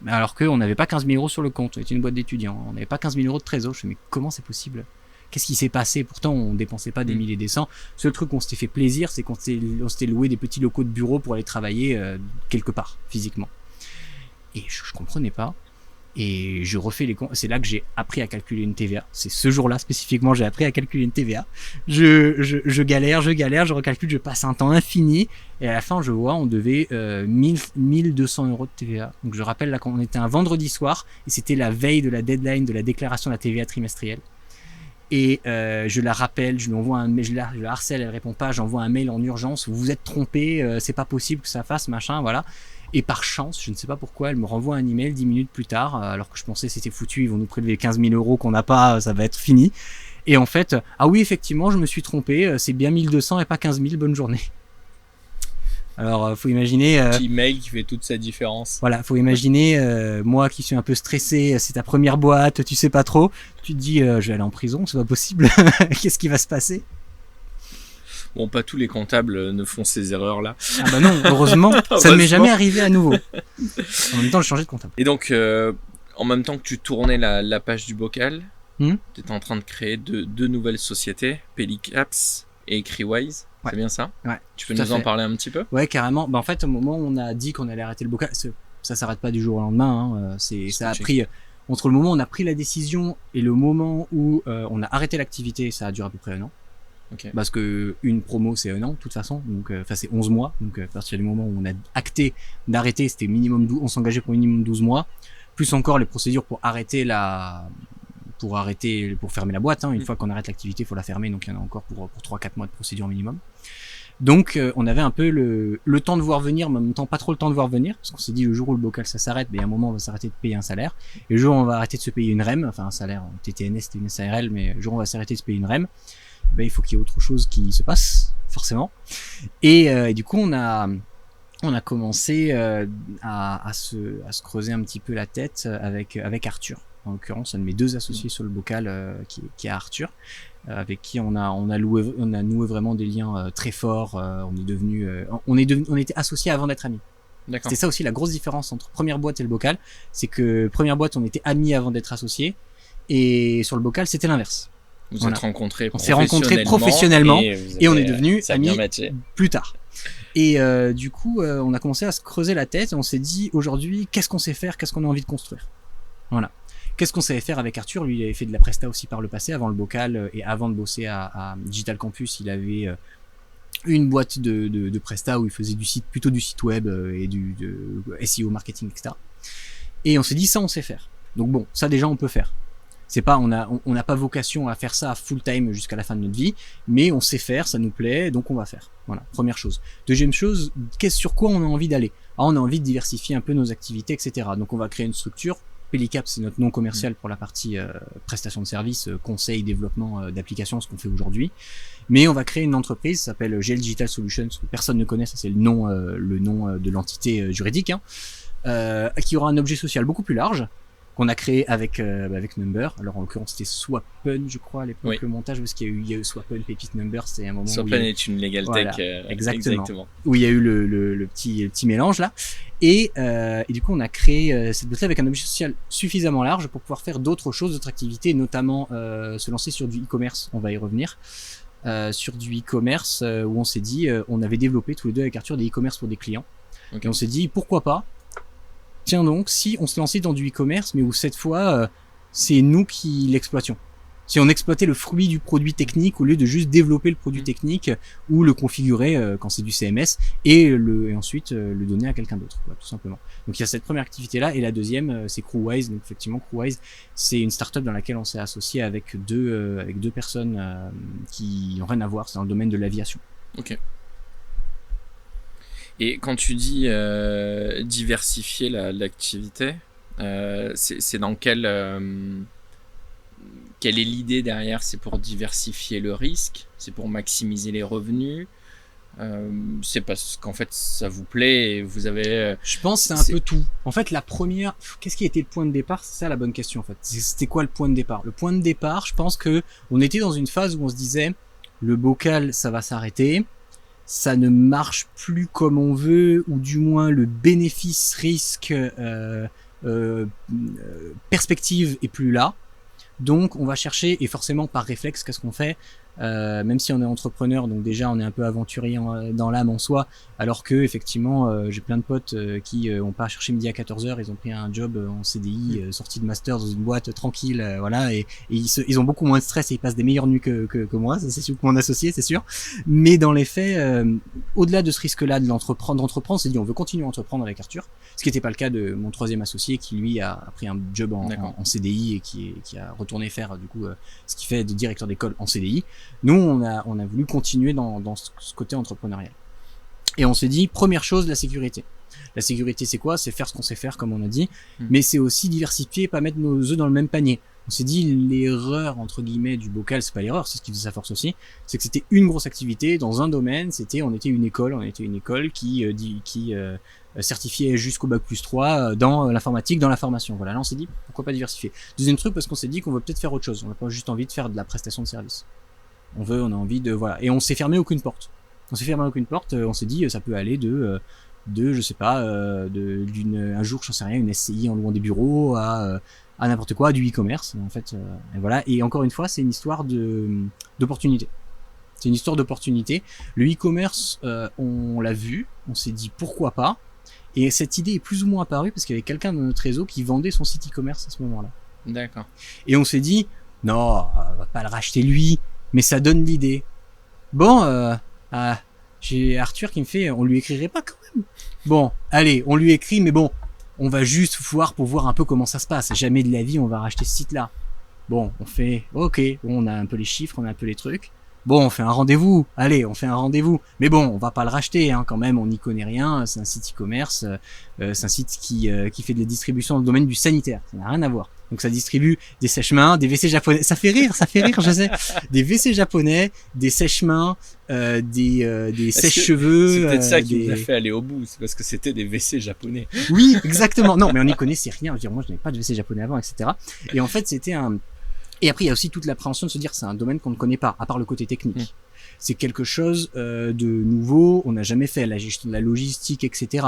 Alors qu'on n'avait pas 15 000 euros sur le compte. On était une boîte d'étudiants. On n'avait pas 15 000 euros de trésor. Je me dis mais comment c'est possible? Qu'est-ce qui s'est passé? Pourtant, on dépensait pas des milliers et des cents. Le seul truc qu'on s'était fait plaisir, c'est qu'on s'était loué des petits locaux de bureau pour aller travailler quelque part, physiquement. Et je comprenais pas. Et je refais les comptes. C'est là que j'ai appris à calculer une TVA. C'est ce jour-là spécifiquement, j'ai appris à calculer une TVA. Je galère, je recalcule, je passe un temps infini. Et à la fin, je vois, on devait 1200 euros de TVA. Donc je rappelle là qu'on était un vendredi soir et c'était la veille de la deadline de la déclaration de la TVA trimestrielle. Et je la rappelle, je lui envoie un mail, je la harcèle, elle répond pas, j'envoie un mail en urgence, vous vous êtes trompé, c'est pas possible que ça fasse, machin, voilà. Et par chance, je ne sais pas pourquoi, elle me renvoie un email 10 minutes plus tard, alors que je pensais c'était foutu, ils vont nous prélever 15 000 euros qu'on n'a pas, ça va être fini. Et en fait, ah oui, effectivement, je me suis trompé, c'est bien 1200 et pas 15 000, bonne journée. Alors, faut imaginer... Petit mail qui fait toute sa différence. Voilà, faut imaginer, moi qui suis un peu stressé, c'est ta première boîte, tu sais pas trop, tu te dis, je vais aller en prison, c'est pas possible, qu'est-ce qui va se passer? Bon, pas tous les comptables ne font ces erreurs-là. Ah bah non, heureusement, ça ne m'est jamais arrivé à nouveau. En même temps, j'ai changé de comptable. Et donc, en même temps que tu tournais la page du bocal, tu étais en train de créer deux nouvelles sociétés, Pelicaps et Crewise. Ouais. C'est bien ça? Ouais. Tu peux nous en parler un petit peu? Ouais, carrément. Bah, en fait, au moment où on a dit qu'on allait arrêter le bocal, ça s'arrête pas du jour au lendemain. Hein. Ça a pris, entre le moment où on a pris la décision et le moment où on a arrêté l'activité, ça a duré à peu près 1 an. Okay. Parce que une promo, c'est 1 an, de toute façon. Donc, c'est 11 mois. Donc, à partir du moment où on a acté d'arrêter, c'était minimum on s'engageait pour minimum 12 mois. Plus encore les procédures pour arrêter pour fermer la boîte, hein. Une fois qu'on arrête l'activité, il faut la fermer, donc il y en a encore pour 3-4 mois de procédure minimum. Donc on avait un peu le temps de voir venir, mais en même temps pas trop le temps de voir venir, parce qu'on s'est dit le jour où le bocal ça s'arrête, ben à un moment on va s'arrêter de payer un salaire, et le jour où on va arrêter de se payer une REM, enfin un salaire TTNS c'était une SARL, mais le jour où on va s'arrêter de se payer une REM, ben il faut qu'il y ait autre chose qui se passe, forcément. Et du coup on a commencé à se creuser un petit peu la tête avec Arthur. En l'occurrence, un de mes 2 associés sur le bocal, qui est Arthur, avec qui on a noué vraiment des liens très forts. On était associés avant d'être amis. D'accord. C'était ça aussi la grosse différence entre première boîte et le bocal, c'est que première boîte on était amis avant d'être associés, et sur le bocal c'était l'inverse. Vous êtes rencontrés on s'est rencontrés professionnellement et on est devenus amis plus tard. Et du coup, on a commencé à se creuser la tête et on s'est dit aujourd'hui, qu'est-ce qu'on sait faire, qu'est-ce qu'on a envie de construire. Voilà. Qu'est-ce qu'on savait faire avec Arthur? Lui, il avait fait de la presta aussi par le passé, avant le bocal et avant de bosser à Digital Campus, il avait une boîte de presta où il faisait plutôt du site web et de SEO marketing, etc. Et on s'est dit ça, on sait faire. Donc bon, ça déjà on peut faire. C'est pas, on n'a pas vocation à faire ça à full time jusqu'à la fin de notre vie, mais on sait faire, ça nous plaît, donc on va faire. Voilà, première chose. Deuxième chose, sur quoi on a envie d'aller? On a envie de diversifier un peu nos activités, etc. Donc on va créer une structure. Pelicaps, c'est notre nom commercial pour la partie prestation de services, conseil, développement d'applications, ce qu'on fait aujourd'hui. Mais on va créer une entreprise, ça s'appelle GL Digital Solutions, que personne ne connaît, ça c'est le nom de l'entité juridique, hein, qui aura un objet social beaucoup plus large, qu'on a créé avec Number. Alors en l'occurrence c'était Swappen, je crois, à l'époque, oui. Le montage, parce qu'il y a eu Swappen, Pépite, Number, c'est un moment Swappen est une legal tech, exactement. Où il y a eu le petit mélange là. Et du coup on a créé cette boîte avec un objet social suffisamment large pour pouvoir faire d'autres choses, d'autres activités, notamment se lancer sur du e-commerce, on va y revenir. Sur du e-commerce où on s'est dit, on avait développé tous les deux avec Arthur des e-commerce pour des clients. Okay. Et on s'est dit pourquoi pas. Tiens donc, si on se lançait dans du e-commerce, mais où cette fois, c'est nous qui l'exploitions. Si on exploitait le fruit du produit technique au lieu de juste développer le produit technique ou le configurer quand c'est du CMS et ensuite le donner à quelqu'un d'autre, tout simplement. Donc il y a cette première activité-là, et la deuxième, c'est Crewise. Donc effectivement, Crewise, c'est une startup dans laquelle on s'est associé avec deux personnes qui n'ont rien à voir, c'est dans le domaine de l'aviation. Ok. Et quand tu dis diversifier l'activité, c'est dans quelle est l'idée derrière? C'est pour diversifier le risque? C'est pour maximiser les revenus? C'est parce qu'en fait ça vous plaît et vous avez... Je pense que c'est un peu tout. En fait, la première... Qu'est-ce qui a été le point de départ? C'est ça la bonne question en fait. C'était quoi le point de départ? Le point de départ, je pense que on était dans une phase où on se disait le bocal ça va s'arrêter. Ça ne marche plus comme on veut, ou du moins le bénéfice-risque perspective est plus là. Donc on va chercher, et forcément par réflexe, qu'est-ce qu'on fait? Même si on est entrepreneur, donc déjà on est un peu aventurier dans l'âme en soi, alors que effectivement j'ai plein de potes qui ont pas cherché midi à 14h, ils ont pris un job en CDI, sorti de master dans une boîte tranquille, voilà, et ils ont beaucoup moins de stress et ils passent des meilleures nuits que moi, ça c'est sûr, que mon associé, c'est sûr. Mais dans les faits, au-delà de ce risque-là d'entreprendre, c'est dit on veut continuer à entreprendre avec Arthur, ce qui n'était pas le cas de mon troisième associé qui lui a pris un job en CDI et qui a retourné faire du coup ce qu'il fait de directeur d'école en CDI. Nous, on a voulu continuer dans ce côté entrepreneurial. Et on s'est dit, première chose, la sécurité. La sécurité, c'est quoi? C'est faire ce qu'on sait faire, comme on a dit, mais c'est aussi diversifier, pas mettre nos œufs dans le même panier. On s'est dit, l'erreur, entre guillemets, du bocal, c'est pas l'erreur, c'est ce qui faisait sa force aussi, c'est que c'était une grosse activité dans un domaine, on était une école qui certifiait jusqu'au bac+3 dans l'informatique, dans la formation. Voilà, là on s'est dit, pourquoi pas diversifier. Deuxième truc, parce qu'on s'est dit qu'on veut peut-être faire autre chose, on n'a pas juste envie de faire de la prestation de service. On a envie de, voilà, et on s'est fermé aucune porte. On s'est dit, ça peut aller je sais pas, un jour, j'en sais rien, une SCI en louant des bureaux à n'importe quoi, du e-commerce, en fait, et voilà. Et encore une fois, c'est une histoire d'opportunité. C'est une histoire d'opportunité. Le e-commerce, on l'a vu, on s'est dit pourquoi pas. Et cette idée est plus ou moins apparue parce qu'il y avait quelqu'un dans notre réseau qui vendait son site e-commerce à ce moment-là. D'accord. Et on s'est dit, non, on va pas le racheter lui, mais ça donne l'idée. Bon, j'ai Arthur qui me fait, on lui écrirait pas quand même. Bon, allez, on lui écrit, mais bon, on va juste voir pour voir un peu comment ça se passe. Jamais de la vie, on va racheter ce site-là. Bon, on fait, ok, bon, on a un peu les chiffres, on a un peu les trucs. Bon, on fait un rendez-vous. Allez, on fait un rendez-vous. Mais bon, on va pas le racheter, hein, quand même. On n'y connaît rien. C'est un site e-commerce. C'est un site qui fait de la distribution dans le domaine du sanitaire. Ça n'a rien à voir. Donc ça distribue des sèche-mains, des WC japonais. Ça fait rire, je sais. Des WC japonais, des sèche-mains, des sèche-cheveux. C'est peut-être ça qui nous a fait aller au bout. C'est parce que c'était des WC japonais. Oui, exactement. Non, mais on n'y connaissait rien. Je veux dire, moi, je n'avais pas de WC japonais avant, etc. Et en fait, et après, il y a aussi toute l'appréhension de se dire c'est un domaine qu'on ne connaît pas, à part le côté technique. C'est quelque chose de nouveau, on n'a jamais fait, la gestion de la logistique, etc.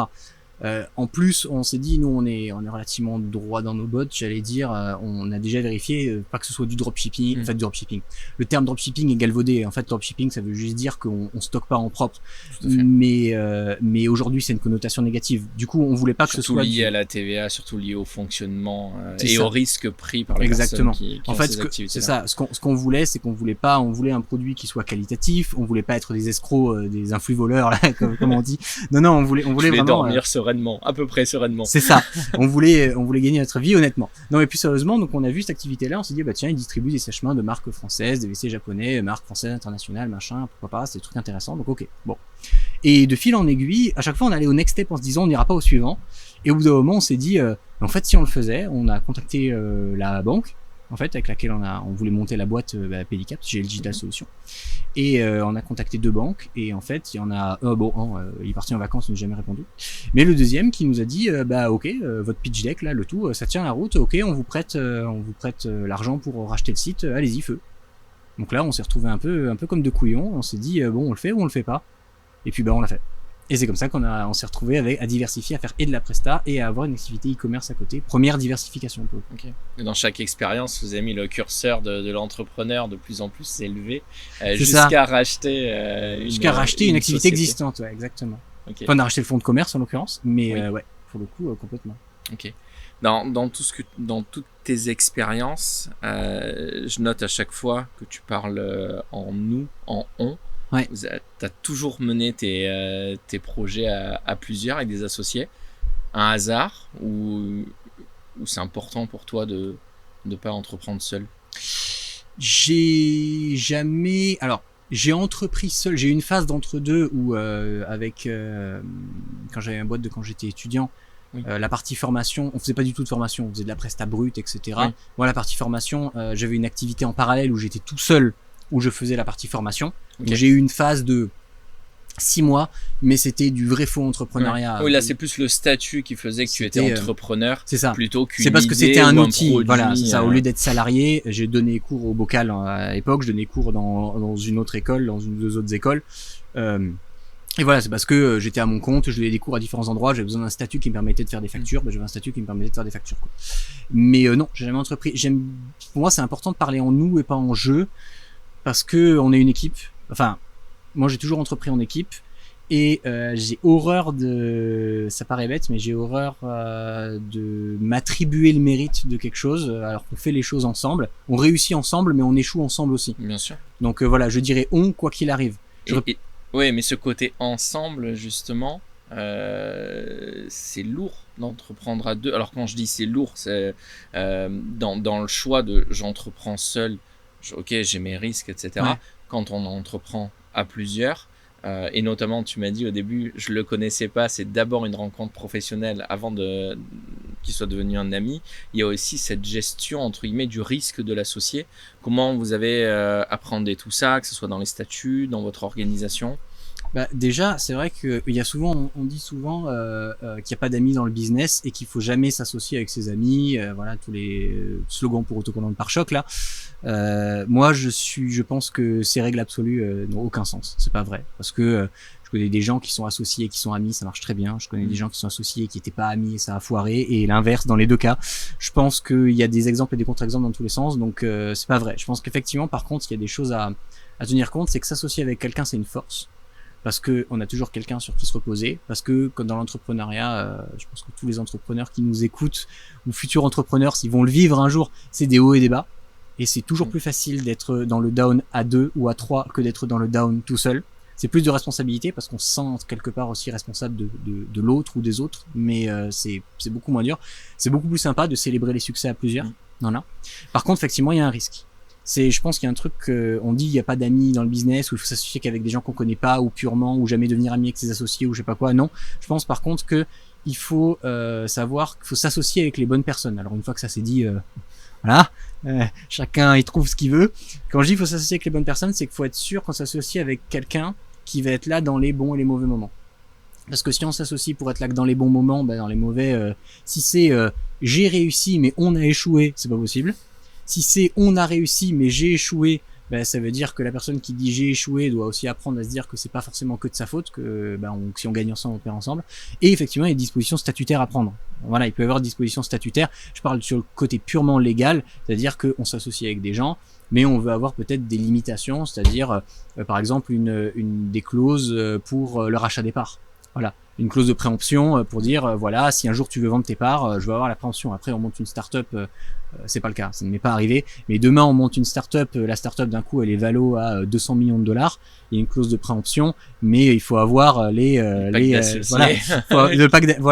En plus, on s'est dit, nous, on est relativement droit dans nos bottes, j'allais dire. On a déjà vérifié, pas que ce soit du dropshipping, enfin du dropshipping. Le terme dropshipping est galvaudé. En fait, dropshipping, ça veut juste dire qu'on stocke pas en propre. Mais aujourd'hui, c'est une connotation négative. Du coup, on voulait pas que ce soit lié à la TVA, surtout lié au fonctionnement et au risque pris par les Exactement. personnes qui en ont fait, ces activités. C'est ça. Ce qu'on voulait, c'est qu'on voulait un produit qui soit qualitatif. On voulait pas être des escrocs, des influx voleurs, là, comme on dit. Non, on voulait vraiment dormir sereinement, à peu près sereinement. C'est ça. On voulait gagner notre vie honnêtement. Non, mais plus sérieusement, donc on a vu cette activité-là, on s'est dit bah tiens, ils distribuent des sèche-mains de marques françaises, des WC japonais, marques françaises, internationales, machin, pourquoi pas, c'est des trucs intéressants. Donc ok, bon. Et de fil en aiguille, à chaque fois on allait au next step en se disant on n'ira pas au suivant. Et au bout d'un moment, on s'est dit en fait si on le faisait, on a contacté la banque en fait avec laquelle on voulait monter la boîte Pedicap, GL Digital Solutions. Et on a contacté 2 banques et en fait il y en a il est parti en vacances, il n'a jamais répondu. Mais le deuxième qui nous a dit bah ok, votre pitch deck là, le tout, ça tient la route, ok, on vous prête l'argent pour racheter le site, allez-y feu. Donc là on s'est retrouvé un peu comme deux couillons, on s'est dit bon on le fait ou on le fait pas. Et puis on l'a fait. Et c'est comme ça on s'est retrouvé à diversifier, à faire et de la presta et à avoir une activité e-commerce à côté. Première diversification. Okay. Et dans chaque expérience, vous avez mis le curseur de l'entrepreneur de plus en plus élevé jusqu'à racheter une activité existante, ouais, exactement. Okay. Enfin, on a racheté le fonds de commerce en l'occurrence, mais ouais, pour le coup, complètement. Ok. Dans toutes tes expériences, je note à chaque fois que tu parles en nous, en on. Ouais. Tu as toujours mené tes projets à plusieurs avec des associés. Un hasard ou c'est important pour toi de ne pas entreprendre seul? J'ai entrepris seul. J'ai eu une phase d'entre-deux où quand j'avais une boîte quand j'étais étudiant, oui. La partie formation, on faisait pas du tout de formation, on faisait de la presta brute, etc. Oui. Moi, la partie formation, j'avais une activité en parallèle où j'étais tout seul, où je faisais la partie formation. Okay. Donc, j'ai eu une phase de 6 mois, mais c'était du vrai faux entrepreneuriat. Ouais. Oui, là, c'est plus le statut qui faisait que tu étais entrepreneur. C'est ça. Plutôt qu'une c'est parce que c'était un outil. Produit, voilà, c'est ça. Au lieu d'être salarié, j'ai donné cours au Bocal à l'époque, je donnais cours dans une autre école, dans une ou deux autres écoles. Et voilà, c'est parce que j'étais à mon compte, je donnais des cours à différents endroits, j'avais besoin d'un statut qui me permettait de faire des factures, j'avais un statut qui me permettait de faire des factures, quoi. Mais non, j'ai jamais entrepris. Pour moi, c'est important de parler en nous et pas en jeu, parce que on est une équipe. Enfin, moi, j'ai toujours entrepris en équipe, et j'ai horreur ça paraît bête, mais j'ai horreur de m'attribuer le mérite de quelque chose, alors qu'on fait les choses ensemble. On réussit ensemble, mais on échoue ensemble aussi. Bien sûr. Donc voilà, je dirais quoi qu'il arrive. Oui, mais ce côté ensemble, justement, c'est lourd d'entreprendre à deux. Alors quand je dis c'est lourd, c'est dans le choix de j'entreprends seul, ok, j'ai mes risques, etc. Ouais. Quand on entreprend à plusieurs, et notamment tu m'as dit au début, je le connaissais pas, c'est d'abord une rencontre professionnelle avant qu'il soit devenu un ami. Il y a aussi cette gestion entre guillemets du risque de l'associé. Comment vous avez appréhendé tout ça, que ce soit dans les statuts, dans votre organisation? Bah, déjà, c'est vrai qu'il y a souvent, on dit souvent qu'il n'y a pas d'amis dans le business et qu'il faut jamais s'associer avec ses amis. Voilà tous les slogans pour autocollants de pare-choc là. Moi, je pense que ces règles absolues n'ont aucun sens. C'est pas vrai parce que je connais des gens qui sont associés et qui sont amis, ça marche très bien. Je connais des gens qui sont associés et qui n'étaient pas amis et ça a foiré. Et l'inverse dans les deux cas. Je pense qu'il y a des exemples et des contre-exemples dans tous les sens. Donc c'est pas vrai. Je pense qu'effectivement, par contre, il y a des choses à tenir compte, c'est que s'associer avec quelqu'un, c'est une force. Parce que on a toujours quelqu'un sur qui se reposer, parce que comme dans l'entrepreneuriat, je pense que tous les entrepreneurs qui nous écoutent ou futurs entrepreneurs, s'ils vont le vivre un jour, c'est des hauts et des bas, et c'est toujours plus facile d'être dans le down à 2 ou à 3 que d'être dans le down tout seul. C'est plus de responsabilité parce qu'on se sent quelque part aussi responsable de l'autre ou des autres, mais c'est beaucoup moins dur. C'est beaucoup plus sympa de célébrer les succès à plusieurs. Voilà. Par contre, effectivement, il y a un risque. Je pense qu'il y a un truc on dit il n'y a pas d'amis dans le business, ou il faut s'associer qu'avec des gens qu'on connaît pas, ou purement, ou jamais devenir ami avec ses associés, ou je sais pas quoi. Non, je pense par contre que il faut savoir qu'il faut s'associer avec les bonnes personnes. Alors une fois que ça c'est dit, voilà, chacun y trouve ce qu'il veut. Quand je dis il faut s'associer avec les bonnes personnes, c'est qu'il faut être sûr qu'on s'associe avec quelqu'un qui va être là dans les bons et les mauvais moments. Parce que si on s'associe pour être là que dans les bons moments, ben dans les mauvais, si c'est j'ai réussi mais on a échoué, c'est pas possible. Si c'est on a réussi mais j'ai échoué, ben ça veut dire que la personne qui dit j'ai échoué doit aussi apprendre à se dire que c'est pas forcément que de sa faute, que si on gagne ensemble, on perd ensemble. Et effectivement, il y a des dispositions statutaires à prendre. Voilà, il peut y avoir des dispositions statutaires. Je parle sur le côté purement légal, c'est-à-dire qu'on s'associe avec des gens, mais on veut avoir peut-être des limitations, c'est-à-dire par exemple des clauses pour le rachat des parts. Voilà, une clause de préemption pour dire voilà, si un jour tu veux vendre tes parts, je veux avoir la préemption. Après on monte une start-up, c'est pas le cas, ça ne m'est pas arrivé, mais demain on monte une start-up, la start-up d'un coup elle est valo à 200 millions de dollars, il y a une clause de préemption, mais il faut avoir voilà,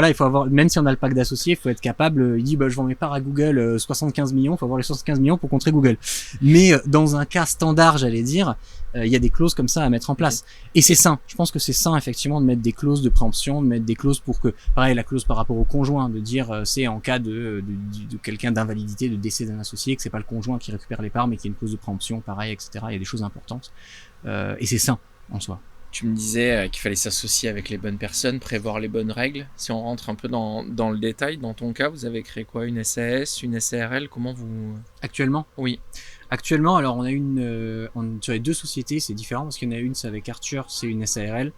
il faut avoir, même si on a le pack d'associés, il faut être capable, il dit je vends mes parts à Google 75 millions, il faut avoir les 75 millions pour contrer Google. Mais dans un cas standard, j'allais dire, il y a des clauses comme ça à mettre en place. Et c'est sain. Je pense que c'est sain, effectivement, de mettre des clauses de préemption, de mettre des clauses pour que, pareil, la clause par rapport au conjoint, de dire, c'est en cas de quelqu'un d'invalidité, de décès d'un associé, que c'est pas le conjoint qui récupère les parts, mais qu'il y a une clause de préemption, pareil, etc. Il y a des choses importantes. Et c'est sain, en soi. Tu me disais qu'il fallait s'associer avec les bonnes personnes, prévoir les bonnes règles. Si on rentre un peu dans le détail, dans ton cas, vous avez créé quoi? Une SAS, une SARL? Comment vous... Actuellement? Oui. Actuellement, alors on a sur les deux sociétés, c'est différent parce qu'il y en a une, c'est avec Arthur, c'est une SARL.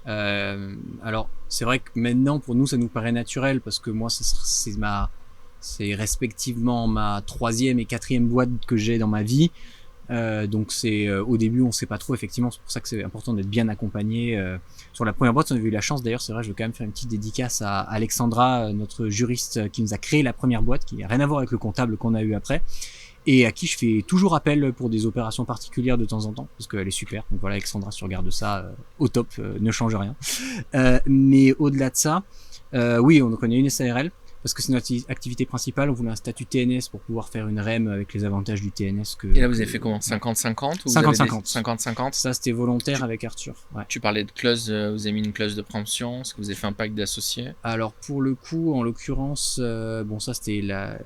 Alors c'est vrai que maintenant pour nous ça nous paraît naturel parce que moi c'est respectivement ma 3e et 4e boîte que j'ai dans ma vie. Donc c'est au début on sait pas trop, effectivement c'est pour ça que c'est important d'être bien accompagné. Sur la première boîte on avait eu la chance, d'ailleurs c'est vrai, je veux quand même faire une petite dédicace à Alexandra, notre juriste qui nous a créé la première boîte, qui n'a rien à voir avec le comptable qu'on a eu après, et à qui je fais toujours appel pour des opérations particulières de temps en temps, parce qu'elle est super. Donc voilà, Alexandra, si tu regardes ça, au top, ne change rien. Mais au-delà de ça, oui, on connaît une SARL, parce que c'est notre activité principale. On voulait un statut TNS pour pouvoir faire une REM avec les avantages du TNS. Et là, vous avez fait comment? 50-50 ou 50-50. 50-50. Ça, c'était volontaire avec Arthur. Ouais. Tu parlais de clause, vous avez mis une clause de préemption. Est-ce que vous avez fait un pacte d'associés? Alors, pour le coup, en l'occurrence, bon, ça, c'était la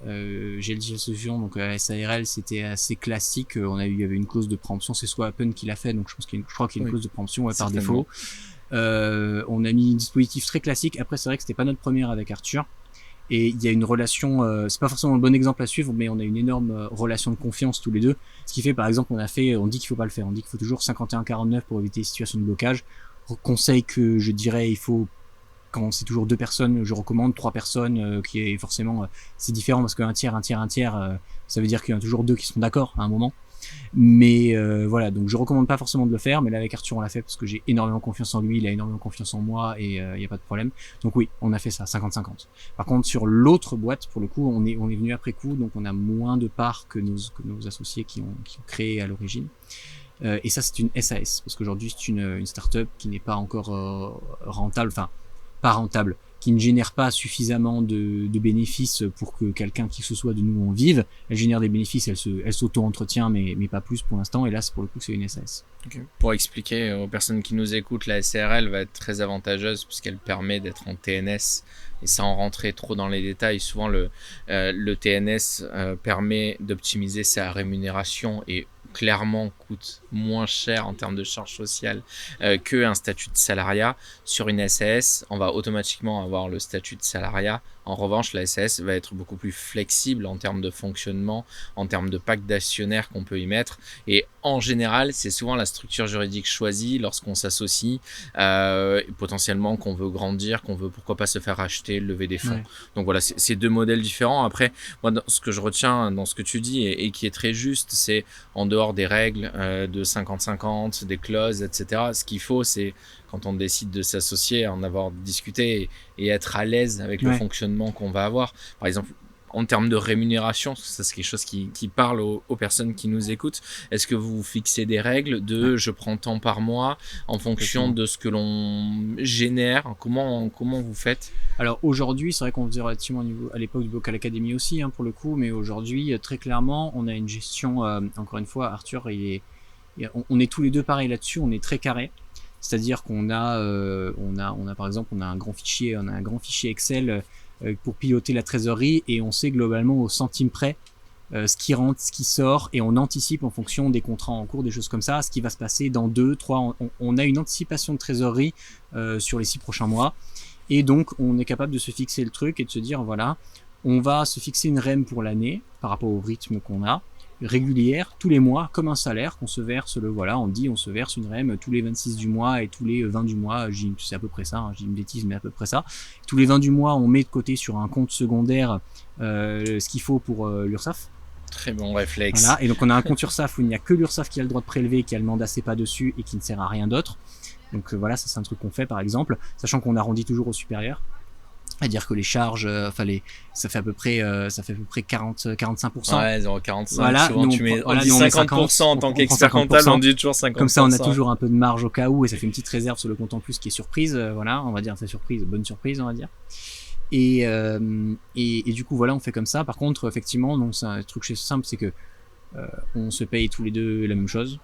GLG Association, donc la SARL, c'était assez classique. Il y avait une clause de préemption. C'est Swappen qui l'a fait, donc je crois qu'il y a une clause de préemption par défaut. On a mis un dispositif très classique. Après, c'est vrai que c'était pas notre première avec Arthur. Et il y a une relation, c'est pas forcément le bon exemple à suivre, mais on a une énorme relation de confiance tous les deux. Ce qui fait, par exemple, on dit qu'il faut pas le faire. On dit qu'il faut toujours 51-49 pour éviter les situations de blocage. Conseil que je dirais, il faut, quand c'est toujours 2 personnes, je recommande 3 personnes, qui est forcément, c'est différent parce qu'un tiers, ça veut dire qu'il y en a toujours 2 qui sont d'accord à un moment. Mais voilà, donc je recommande pas forcément de le faire, mais là avec Arthur on l'a fait parce que j'ai énormément confiance en lui, il a énormément confiance en moi, et y a pas de problème. Donc oui, on a fait ça 50-50. Par contre sur l'autre boîte, pour le coup, on est venu après coup, donc on a moins de parts que nos associés qui ont créé à l'origine. Et ça c'est une SAS, parce qu'aujourd'hui c'est une start-up qui n'est pas encore rentable, enfin pas rentable, qui ne génère pas suffisamment de bénéfices pour que quelqu'un qui que ce soit de nous en vive. Elle génère des bénéfices, elle s'auto-entretient, mais pas plus pour l'instant. Et là, c'est pour le coup, c'est une SAS. Okay. Pour expliquer aux personnes qui nous écoutent, la SARL va être très avantageuse puisqu'elle permet d'être en TNS. Et sans rentrer trop dans les détails, souvent le TNS permet d'optimiser sa rémunération et clairement coûte moins cher en termes de charges sociales qu'un statut de salariat. Sur une SAS, on va automatiquement avoir le statut de salariat. En revanche, la SAS va être beaucoup plus flexible en termes de fonctionnement, en termes de pacte d'actionnaires qu'on peut y mettre. Et en général, c'est souvent la structure juridique choisie lorsqu'on s'associe, potentiellement qu'on veut grandir, qu'on veut pourquoi pas se faire acheter, lever des fonds. Ouais. Donc voilà, c'est deux modèles différents. Après, moi, ce que je retiens dans ce que tu dis et qui est très juste, c'est en dehors des règles de 50-50, des clauses, etc. Ce qu'il faut, c'est quand on décide de s'associer, en avoir discuté et être à l'aise avec le fonctionnement qu'on va avoir. Par exemple, en termes de rémunération, ça c'est quelque chose qui parle aux personnes qui nous écoutent. Est-ce que vous fixez des règles de je prends tant par mois en fonction de ce que l'on génère? Comment vous faites? Alors aujourd'hui, c'est vrai qu'on faisait relativement à l'époque du Bocal Academy aussi, pour le coup, mais aujourd'hui, très clairement, on a une gestion, encore une fois, Arthur, on est tous les deux pareils là-dessus, on est très carré. C'est-à-dire qu'on a par exemple, on a un grand fichier Excel pour piloter la trésorerie et on sait globalement au centime près ce qui rentre, ce qui sort et on anticipe en fonction des contrats en cours, des choses comme ça, ce qui va se passer dans 2, 3, on a une anticipation de trésorerie sur les 6 prochains mois et donc on est capable de se fixer le truc et de se dire voilà, on va se fixer une REM pour l'année par rapport au rythme qu'on a, régulière, tous les mois, comme un salaire qu'on se verse, on se verse une REM tous les 26 du mois et tous les 20 du mois, c'est à peu près ça, j'ai une bêtise, mais à peu près ça. Tous les 20 du mois, on met de côté sur un compte secondaire ce qu'il faut pour l'URSSAF. Très bon réflexe. Voilà, et donc on a un compte URSSAF où il n'y a que l'URSSAF qui a le droit de prélever, qui a le mandat CEPA dessus et qui ne sert à rien d'autre. Donc voilà, ça c'est un truc qu'on fait par exemple, sachant qu'on arrondit toujours au supérieur. C'est-à-dire que les charges, ça fait à peu près 40-45%. Ouais, 0,45. Voilà, souvent nous, on dit 50% en tant qu'expert comptable, on dit toujours 50%. Comme ça, on a toujours un peu de marge au cas où et ça fait une petite réserve sur le compte en plus qui est surprise. Voilà, on va dire c'est surprise, bonne surprise, on va dire. Et du coup, voilà, on fait comme ça. Par contre, effectivement, donc c'est un truc simple, c'est que on se paye tous les deux la même chose.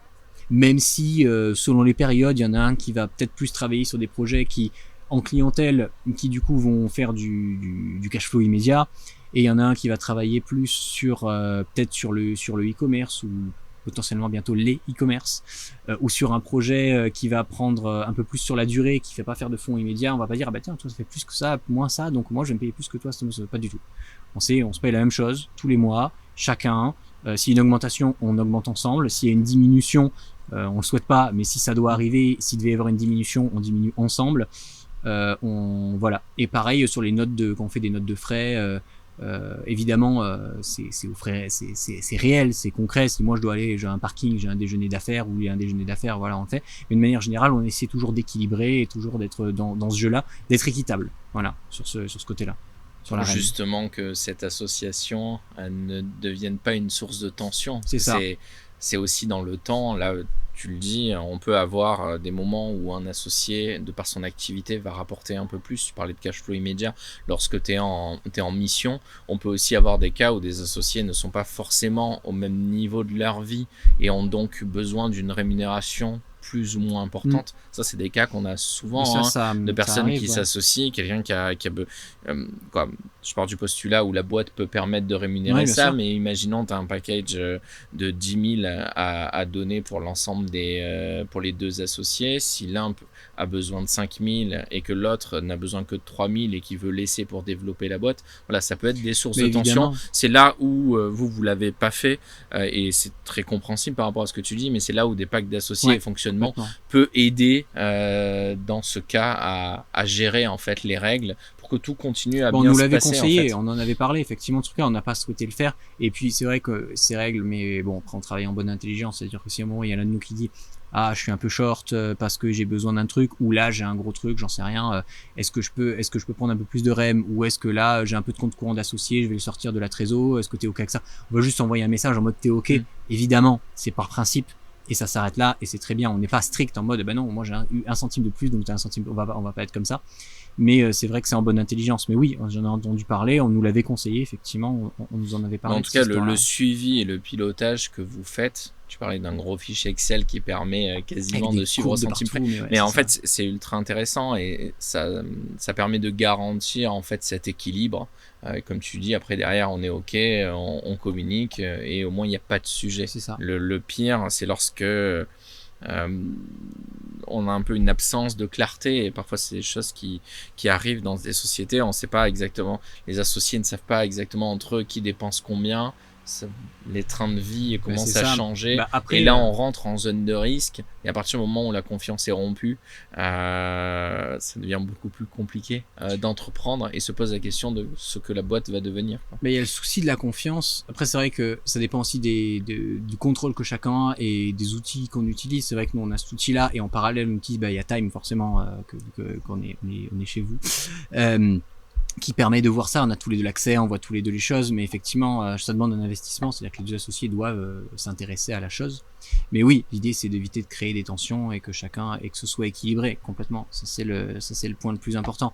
Même si, selon les périodes, il y en a un qui va peut-être plus travailler sur des projets qui en clientèle qui du coup vont faire du cash flow immédiat et il y en a un qui va travailler plus sur peut-être sur le e-commerce ou potentiellement bientôt les e-commerce ou sur un projet qui va prendre un peu plus sur la durée, qui fait pas faire de fonds immédiats. On va pas dire ah bah tiens toi ça fait plus que ça, moins ça, donc moi je vais me payer plus que toi, pas du tout. On se paye la même chose tous les mois, chacun. S'il y a une augmentation, on augmente ensemble. S'il y a une diminution, on le souhaite pas, mais si ça doit arriver, s'il devait y avoir une diminution, on diminue ensemble. Voilà. Et pareil sur les notes quand on fait des notes de frais, évidemment c'est aux frais, c'est réel, c'est concret. Si moi je dois aller, j'ai un parking, j'ai un déjeuner d'affaires ou il y a un déjeuner d'affaires, voilà, on le fait. Mais de manière générale, on essaie toujours d'équilibrer et toujours d'être dans ce jeu-là, d'être équitable. Voilà, sur ce côté-là. Sur la justement que cette association ne devienne pas une source de tension. C'est ça. C'est aussi dans le temps, là tu le dis, on peut avoir des moments où un associé, de par son activité, va rapporter un peu plus. Tu parlais de cash flow immédiat. Lorsque tu es en mission, on peut aussi avoir des cas où des associés ne sont pas forcément au même niveau de leur vie et ont donc besoin d'une rémunération plus ou moins importante. Ça, c'est des cas qu'on a souvent de personnes qui s'associent, quelqu'un qui a je pars du postulat où la boîte peut permettre de rémunérer ça, mais imaginons tu as un package de 10 000 à donner pour l'ensemble pour les deux associés. Si l'un a besoin de 5 000 et que l'autre n'a besoin que de 3 000 et qui veut laisser pour développer la boîte, voilà, ça peut être des sources de tension. C'est là où vous l'avez pas fait et c'est très compréhensible par rapport à ce que tu dis, mais c'est là où des packs d'associés et fonctionnement peut aider dans ce cas à gérer en fait les règles pour que tout continue à bien se passer. On nous l'avait conseillé, en fait. On en avait parlé effectivement de ce cas, on n'a pas souhaité le faire et puis c'est vrai que ces règles, mais bon après on travaille en bonne intelligence, c'est-à-dire que si à un moment il y en a l'un de nous qui dit ah je suis un peu short parce que j'ai besoin d'un truc ou là j'ai un gros truc, j'en sais rien, est-ce que je peux prendre un peu plus de REM ou est-ce que là j'ai un peu de compte courant d'associé, je vais le sortir de la trésor, est-ce que t'es ok avec ça? On va juste envoyer un message en mode t'es ok. Évidemment c'est par principe et ça s'arrête là, et c'est très bien. On n'est pas strict en mode, ben non, moi j'ai eu un centime de plus, donc t'as un centime, on va pas être comme ça. Mais c'est vrai que c'est en bonne intelligence. Mais oui, j'en ai entendu parler, on nous l'avait conseillé, effectivement, on nous en avait parlé. En tout cas, le suivi et le pilotage que vous faites, tu parlais d'un gros fichier Excel qui permet quasiment de suivre au centime près. Mais en fait, c'est ultra intéressant et ça permet de garantir en fait cet équilibre. Comme tu dis, après derrière, on est OK, on communique et au moins il n'y a pas de sujet. C'est ça. Le pire, c'est lorsque on a un peu une absence de clarté et parfois c'est des choses qui arrivent dans des sociétés, on sait pas exactement, les associés ne savent pas exactement entre eux qui dépense combien, les trains de vie commencent à changer, après, et là on rentre en zone de risque et à partir du moment où la confiance est rompue, ça devient beaucoup plus compliqué d'entreprendre et se pose la question de ce que la boîte va devenir, quoi. Mais il y a le souci de la confiance. Après c'est vrai que ça dépend aussi du contrôle que chacun a et des outils qu'on utilise. C'est vrai que nous on a cet outil là et en parallèle on utilise, il y a Time forcément qu'on est chez vous, qui permet de voir ça. On a tous les deux l'accès, on voit tous les deux les choses, mais effectivement ça demande un investissement, c'est-à-dire que les deux associés doivent s'intéresser à la chose. Mais oui, l'idée c'est d'éviter de créer des tensions et que ce soit équilibré complètement. Ça c'est le point le plus important.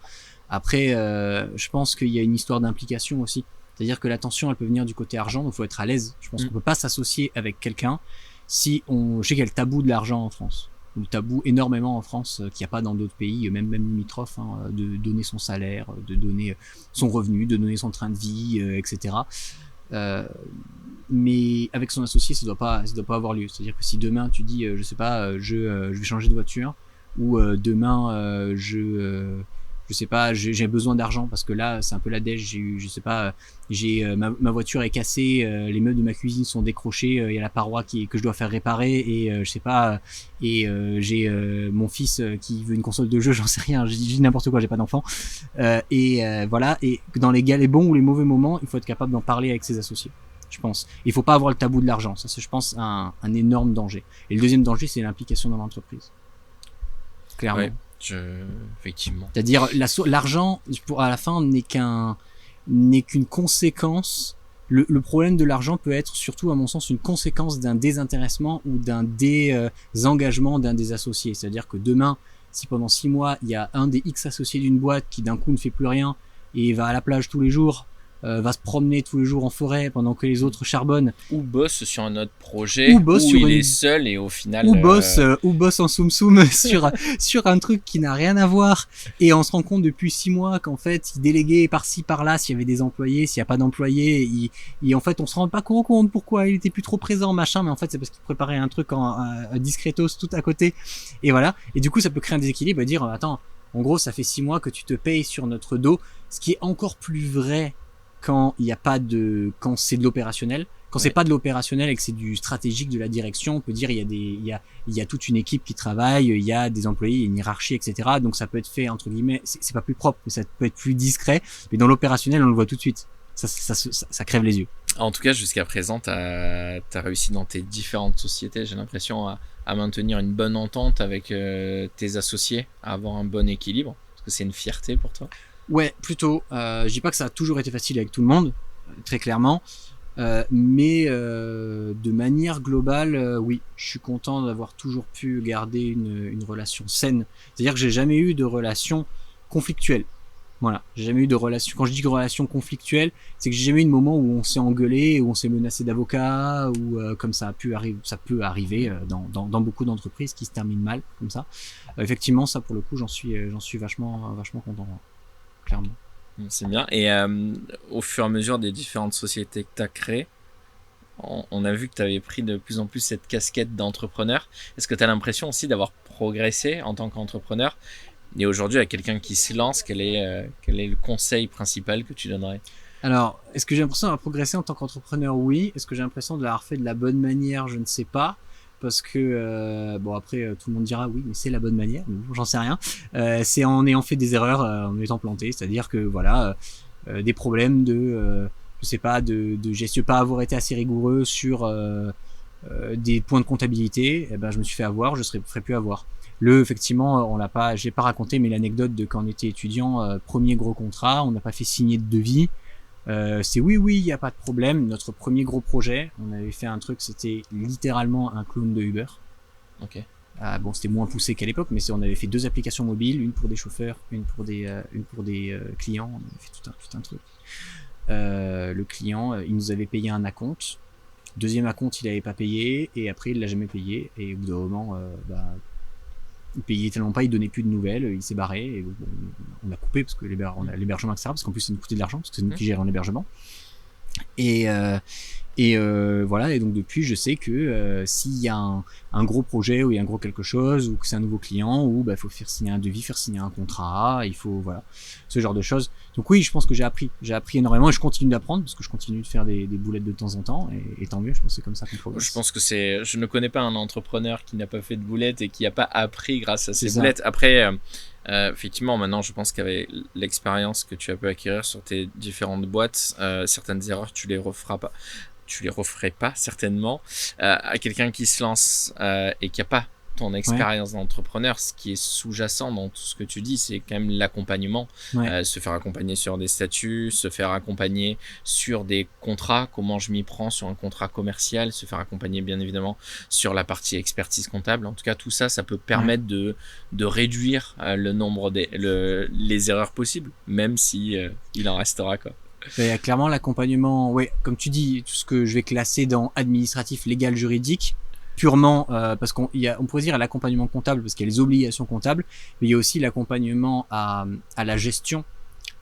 Après je pense qu'il y a une histoire d'implication aussi, c'est-à-dire que la tension elle peut venir du côté argent, donc faut être à l'aise. Je pense qu'on peut pas s'associer avec quelqu'un si je sais qu'il y a le tabou de l'argent en France, le tabou énormément en France qu'il n'y a pas dans d'autres pays, même limitrophes, de donner son salaire, de donner son revenu, de donner son train de vie, etc. Mais avec son associé, ça doit pas avoir lieu. C'est-à-dire que si demain tu dis, je sais pas, je vais changer de voiture, ou demain je sais pas, j'ai besoin d'argent parce que là c'est un peu la dèche, ma voiture est cassée, les meubles de ma cuisine sont décrochés, il y a la paroi que je dois faire réparer et je sais pas, et j'ai mon fils qui veut une console de jeu, j'en sais rien, je dis n'importe quoi, j'ai pas d'enfant, voilà, et dans les bons ou les mauvais moments, il faut être capable d'en parler avec ses associés, je pense. Il faut pas avoir le tabou de l'argent, ça c'est, je pense, un énorme danger. Et le deuxième danger, c'est l'implication dans l'entreprise, clairement. Ouais. Effectivement. C'est-à-dire l'argent à la fin n'est qu'une conséquence. Le problème de l'argent peut être surtout à mon sens une conséquence d'un désintéressement ou d'un désengagement d'un des associés. C'est-à-dire que demain, si pendant 6 mois il y a un des X associés d'une boîte qui d'un coup ne fait plus rien et va à la plage tous les jours, va se promener tous les jours en forêt pendant que les autres charbonnent, ou bosse sur un autre projet, ou il est seul et au final ou bosse en soum sur un truc qui n'a rien à voir, et on se rend compte depuis 6 mois qu'en fait il déléguait par-ci par-là s'il y avait des employés, s'il n'y a pas d'employés, en fait on se rend pas compte pourquoi il était plus trop présent, machin, mais en fait c'est parce qu'il préparait un truc en discretos tout à côté, et voilà, et du coup ça peut créer un déséquilibre et dire attends, en gros ça fait 6 mois que tu te payes sur notre dos, ce qui est encore plus vrai quand c'est de l'opérationnel. Quand c'est pas de l'opérationnel et que c'est du stratégique, de la direction, on peut dire il y a toute une équipe qui travaille, il y a des employés, il y a une hiérarchie, etc. Donc ça peut être fait entre guillemets, c'est pas plus propre, mais ça peut être plus discret. Mais dans l'opérationnel, on le voit tout de suite. Ça crève les yeux. En tout cas, jusqu'à présent, t'as réussi dans tes différentes sociétés, j'ai l'impression, à maintenir une bonne entente avec tes associés, à avoir un bon équilibre. Est-ce que c'est une fierté pour toi? Ouais, plutôt. Je dis pas que ça a toujours été facile avec tout le monde, très clairement, mais de manière globale, oui, je suis content d'avoir toujours pu garder une relation saine. C'est-à-dire que j'ai jamais eu de relation conflictuelle. Voilà, j'ai jamais eu de relation. Quand je dis relation conflictuelle, c'est que j'ai jamais eu de moment où on s'est engueulé, où on s'est menacé d'avocat, ou comme ça peut arriver dans beaucoup d'entreprises qui se terminent mal comme ça. Effectivement, ça pour le coup, j'en suis vachement content. Clairement. C'est bien. Et au fur et à mesure des différentes sociétés que tu as créées, on a vu que tu avais pris de plus en plus cette casquette d'entrepreneur. Est-ce que tu as l'impression aussi d'avoir progressé en tant qu'entrepreneur? Et aujourd'hui, à quelqu'un qui se lance, quel est le conseil principal que tu donnerais? Alors, est-ce que j'ai l'impression d'avoir progressé en tant qu'entrepreneur? Oui. Est-ce que j'ai l'impression de l'avoir fait de la bonne manière? Je ne sais pas. Parce que après tout le monde dira oui mais c'est la bonne manière, j'en sais rien, c'est en ayant fait des erreurs, en étant planté, c'est-à-dire que voilà, des problèmes je sais pas, de pas avoir été assez rigoureux sur des points de comptabilité, je me suis fait avoir, je ferai plus avoir. Effectivement, j'ai pas raconté, mais l'anecdote de quand on était étudiant, premier gros contrat, on n'a pas fait signer de devis. C'est oui, il n'y a pas de problème. Notre premier gros projet, on avait fait un truc, c'était littéralement un clone de Uber. Ok. Bon, c'était moins poussé qu'à l'époque, mais on avait fait 2 applications mobiles, une pour des chauffeurs, une pour des clients. On avait fait tout un truc. Le client, il nous avait payé un acompte. Deuxième acompte, il avait pas payé, et après, il l'a jamais payé. Et au bout d'un moment, il payait tellement pas, il donnait plus de nouvelles, il s'est barré. Et bon, on a coupé parce que l'hébergement, etc. Parce qu'en plus, ça nous coûtait de l'argent, parce que c'est nous qui gérons l'hébergement. Et voilà, et donc depuis je sais que s'il y a un gros projet ou il y a un gros quelque chose ou que c'est un nouveau client ou faut faire signer un devis, faire signer un contrat, il faut voilà, ce genre de choses. Donc oui, je pense que j'ai appris énormément et je continue d'apprendre parce que je continue de faire des boulettes de temps en temps et tant mieux, je pense que c'est comme ça qu'on progresse. Je pense que je ne connais pas un entrepreneur qui n'a pas fait de boulettes et qui n'a pas appris grâce à ces boulettes. Après effectivement, maintenant, je pense qu'avec l'expérience que tu as pu acquérir sur tes différentes boîtes, certaines erreurs, tu les referais pas certainement. À quelqu'un qui se lance et qui a pas ton expérience d'entrepreneur, ce qui est sous-jacent dans tout ce que tu dis, c'est quand même l'accompagnement. Se faire accompagner sur des statuts, se faire accompagner sur des contrats, comment je m'y prends sur un contrat commercial, se faire accompagner bien évidemment sur la partie expertise comptable. En tout cas, tout ça, ça peut permettre de réduire le nombre les erreurs possibles, même si il en restera quoi. Il y a clairement l'accompagnement, comme tu dis, tout ce que je vais classer dans administratif, légal, juridique, purement parce on pourrait dire à l'accompagnement comptable parce qu'il y a les obligations comptables, mais il y a aussi l'accompagnement à la gestion,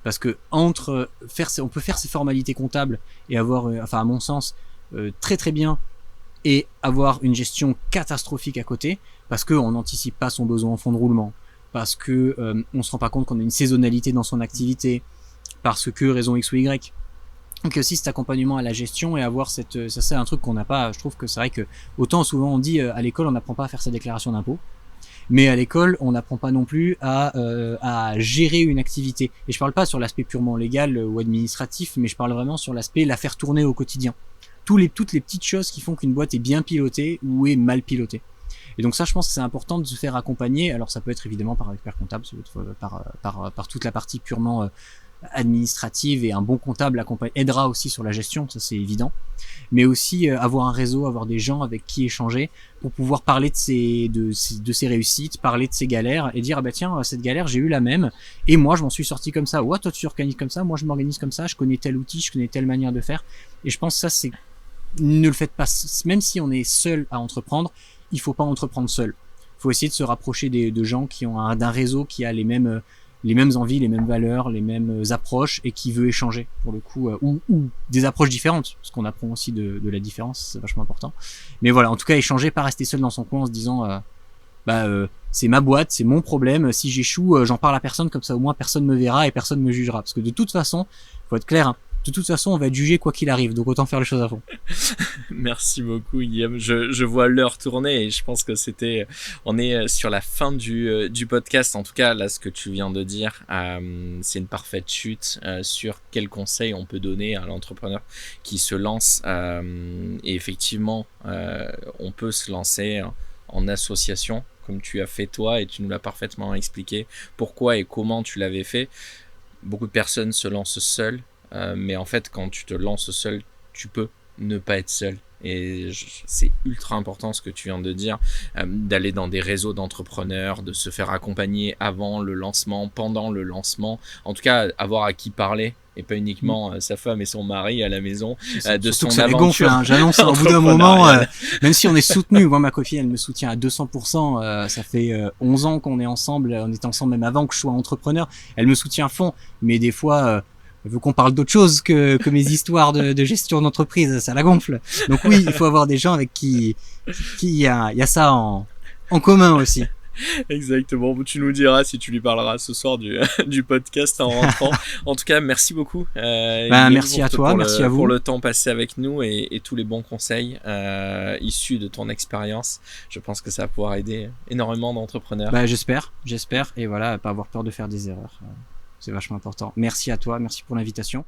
parce que on peut faire ces formalités comptables et avoir, à mon sens, très très bien, et avoir une gestion catastrophique à côté, parce qu'on n'anticipe pas son besoin en fonds de roulement, parce que on se rend pas compte qu'on a une saisonnalité dans son activité, parce que raison X ou Y. Donc aussi cet accompagnement à la gestion et avoir ça c'est un truc qu'on n'a pas. Je trouve que c'est vrai que autant souvent on dit à l'école on n'apprend pas à faire sa déclaration d'impôt, mais à l'école on n'apprend pas non plus à gérer une activité. Et je parle pas sur l'aspect purement légal ou administratif, mais je parle vraiment sur l'aspect la faire tourner au quotidien. Toutes les petites choses qui font qu'une boîte est bien pilotée ou est mal pilotée. Et donc ça, je pense que c'est important de se faire accompagner. Alors ça peut être évidemment par un expert comptable, ça peut être par toute la partie purement administrative, et un bon comptable aidera aussi sur la gestion, ça c'est évident, mais aussi avoir un réseau, avoir des gens avec qui échanger pour pouvoir parler de ses réussites, parler de ses galères et dire tiens, cette galère j'ai eu la même et moi je m'en suis sorti comme ça, toi tu organises comme ça, moi je m'organise comme ça, je connais tel outil, je connais telle manière de faire. Et je pense que ça c'est, ne le faites pas, même si on est seul à entreprendre, il faut pas entreprendre seul, il faut essayer de se rapprocher de gens qui ont d'un réseau qui a les mêmes envies, les mêmes valeurs, les mêmes approches et qui veut échanger pour le coup, ou des approches différentes, parce qu'on apprend aussi de la différence, c'est vachement important. Mais voilà, en tout cas échanger, pas rester seul dans son coin en se disant c'est ma boîte, c'est mon problème, si j'échoue j'en parle à personne, comme ça au moins personne me verra et personne me jugera, parce que de toute façon, faut être clair, de toute façon on va être jugé quoi qu'il arrive, donc autant faire les choses à fond. Merci beaucoup Guillaume, je vois l'heure tourner et je pense que on est sur la fin du podcast. En tout cas là, ce que tu viens de dire, c'est une parfaite chute sur quels conseils on peut donner à l'entrepreneur qui se lance, et effectivement on peut se lancer en association comme tu as fait toi, et tu nous l'as parfaitement expliqué pourquoi et comment tu l'avais fait. Beaucoup de personnes se lancent seules, mais en fait quand tu te lances seul, tu peux ne pas être seul. Et c'est ultra important ce que tu viens de dire, d'aller dans des réseaux d'entrepreneurs, de se faire accompagner avant le lancement, pendant le lancement, en tout cas avoir à qui parler et pas uniquement sa femme et son mari à la maison, de son ça aventure. Gonfle, j'annonce au bout d'un moment, même si on est soutenu, moi ma copine elle me soutient à 200%, ça fait 11 ans qu'on est ensemble, on était ensemble même avant que je sois entrepreneur, elle me soutient à fond, mais des fois elle veut qu'on parle d'autre chose que mes histoires de gestion d'entreprise, ça la gonfle. Donc oui, il faut avoir des gens avec qui il y a ça en commun aussi. Exactement, tu nous diras si tu lui parleras ce soir du podcast en rentrant. En tout cas, merci beaucoup. Merci à toi, merci à vous. Pour le temps passé avec nous et tous les bons conseils issus de ton expérience. Je pense que ça va pouvoir aider énormément d'entrepreneurs. J'espère, et voilà, pas avoir peur de faire des erreurs. C'est vachement important. Merci à toi, merci pour l'invitation.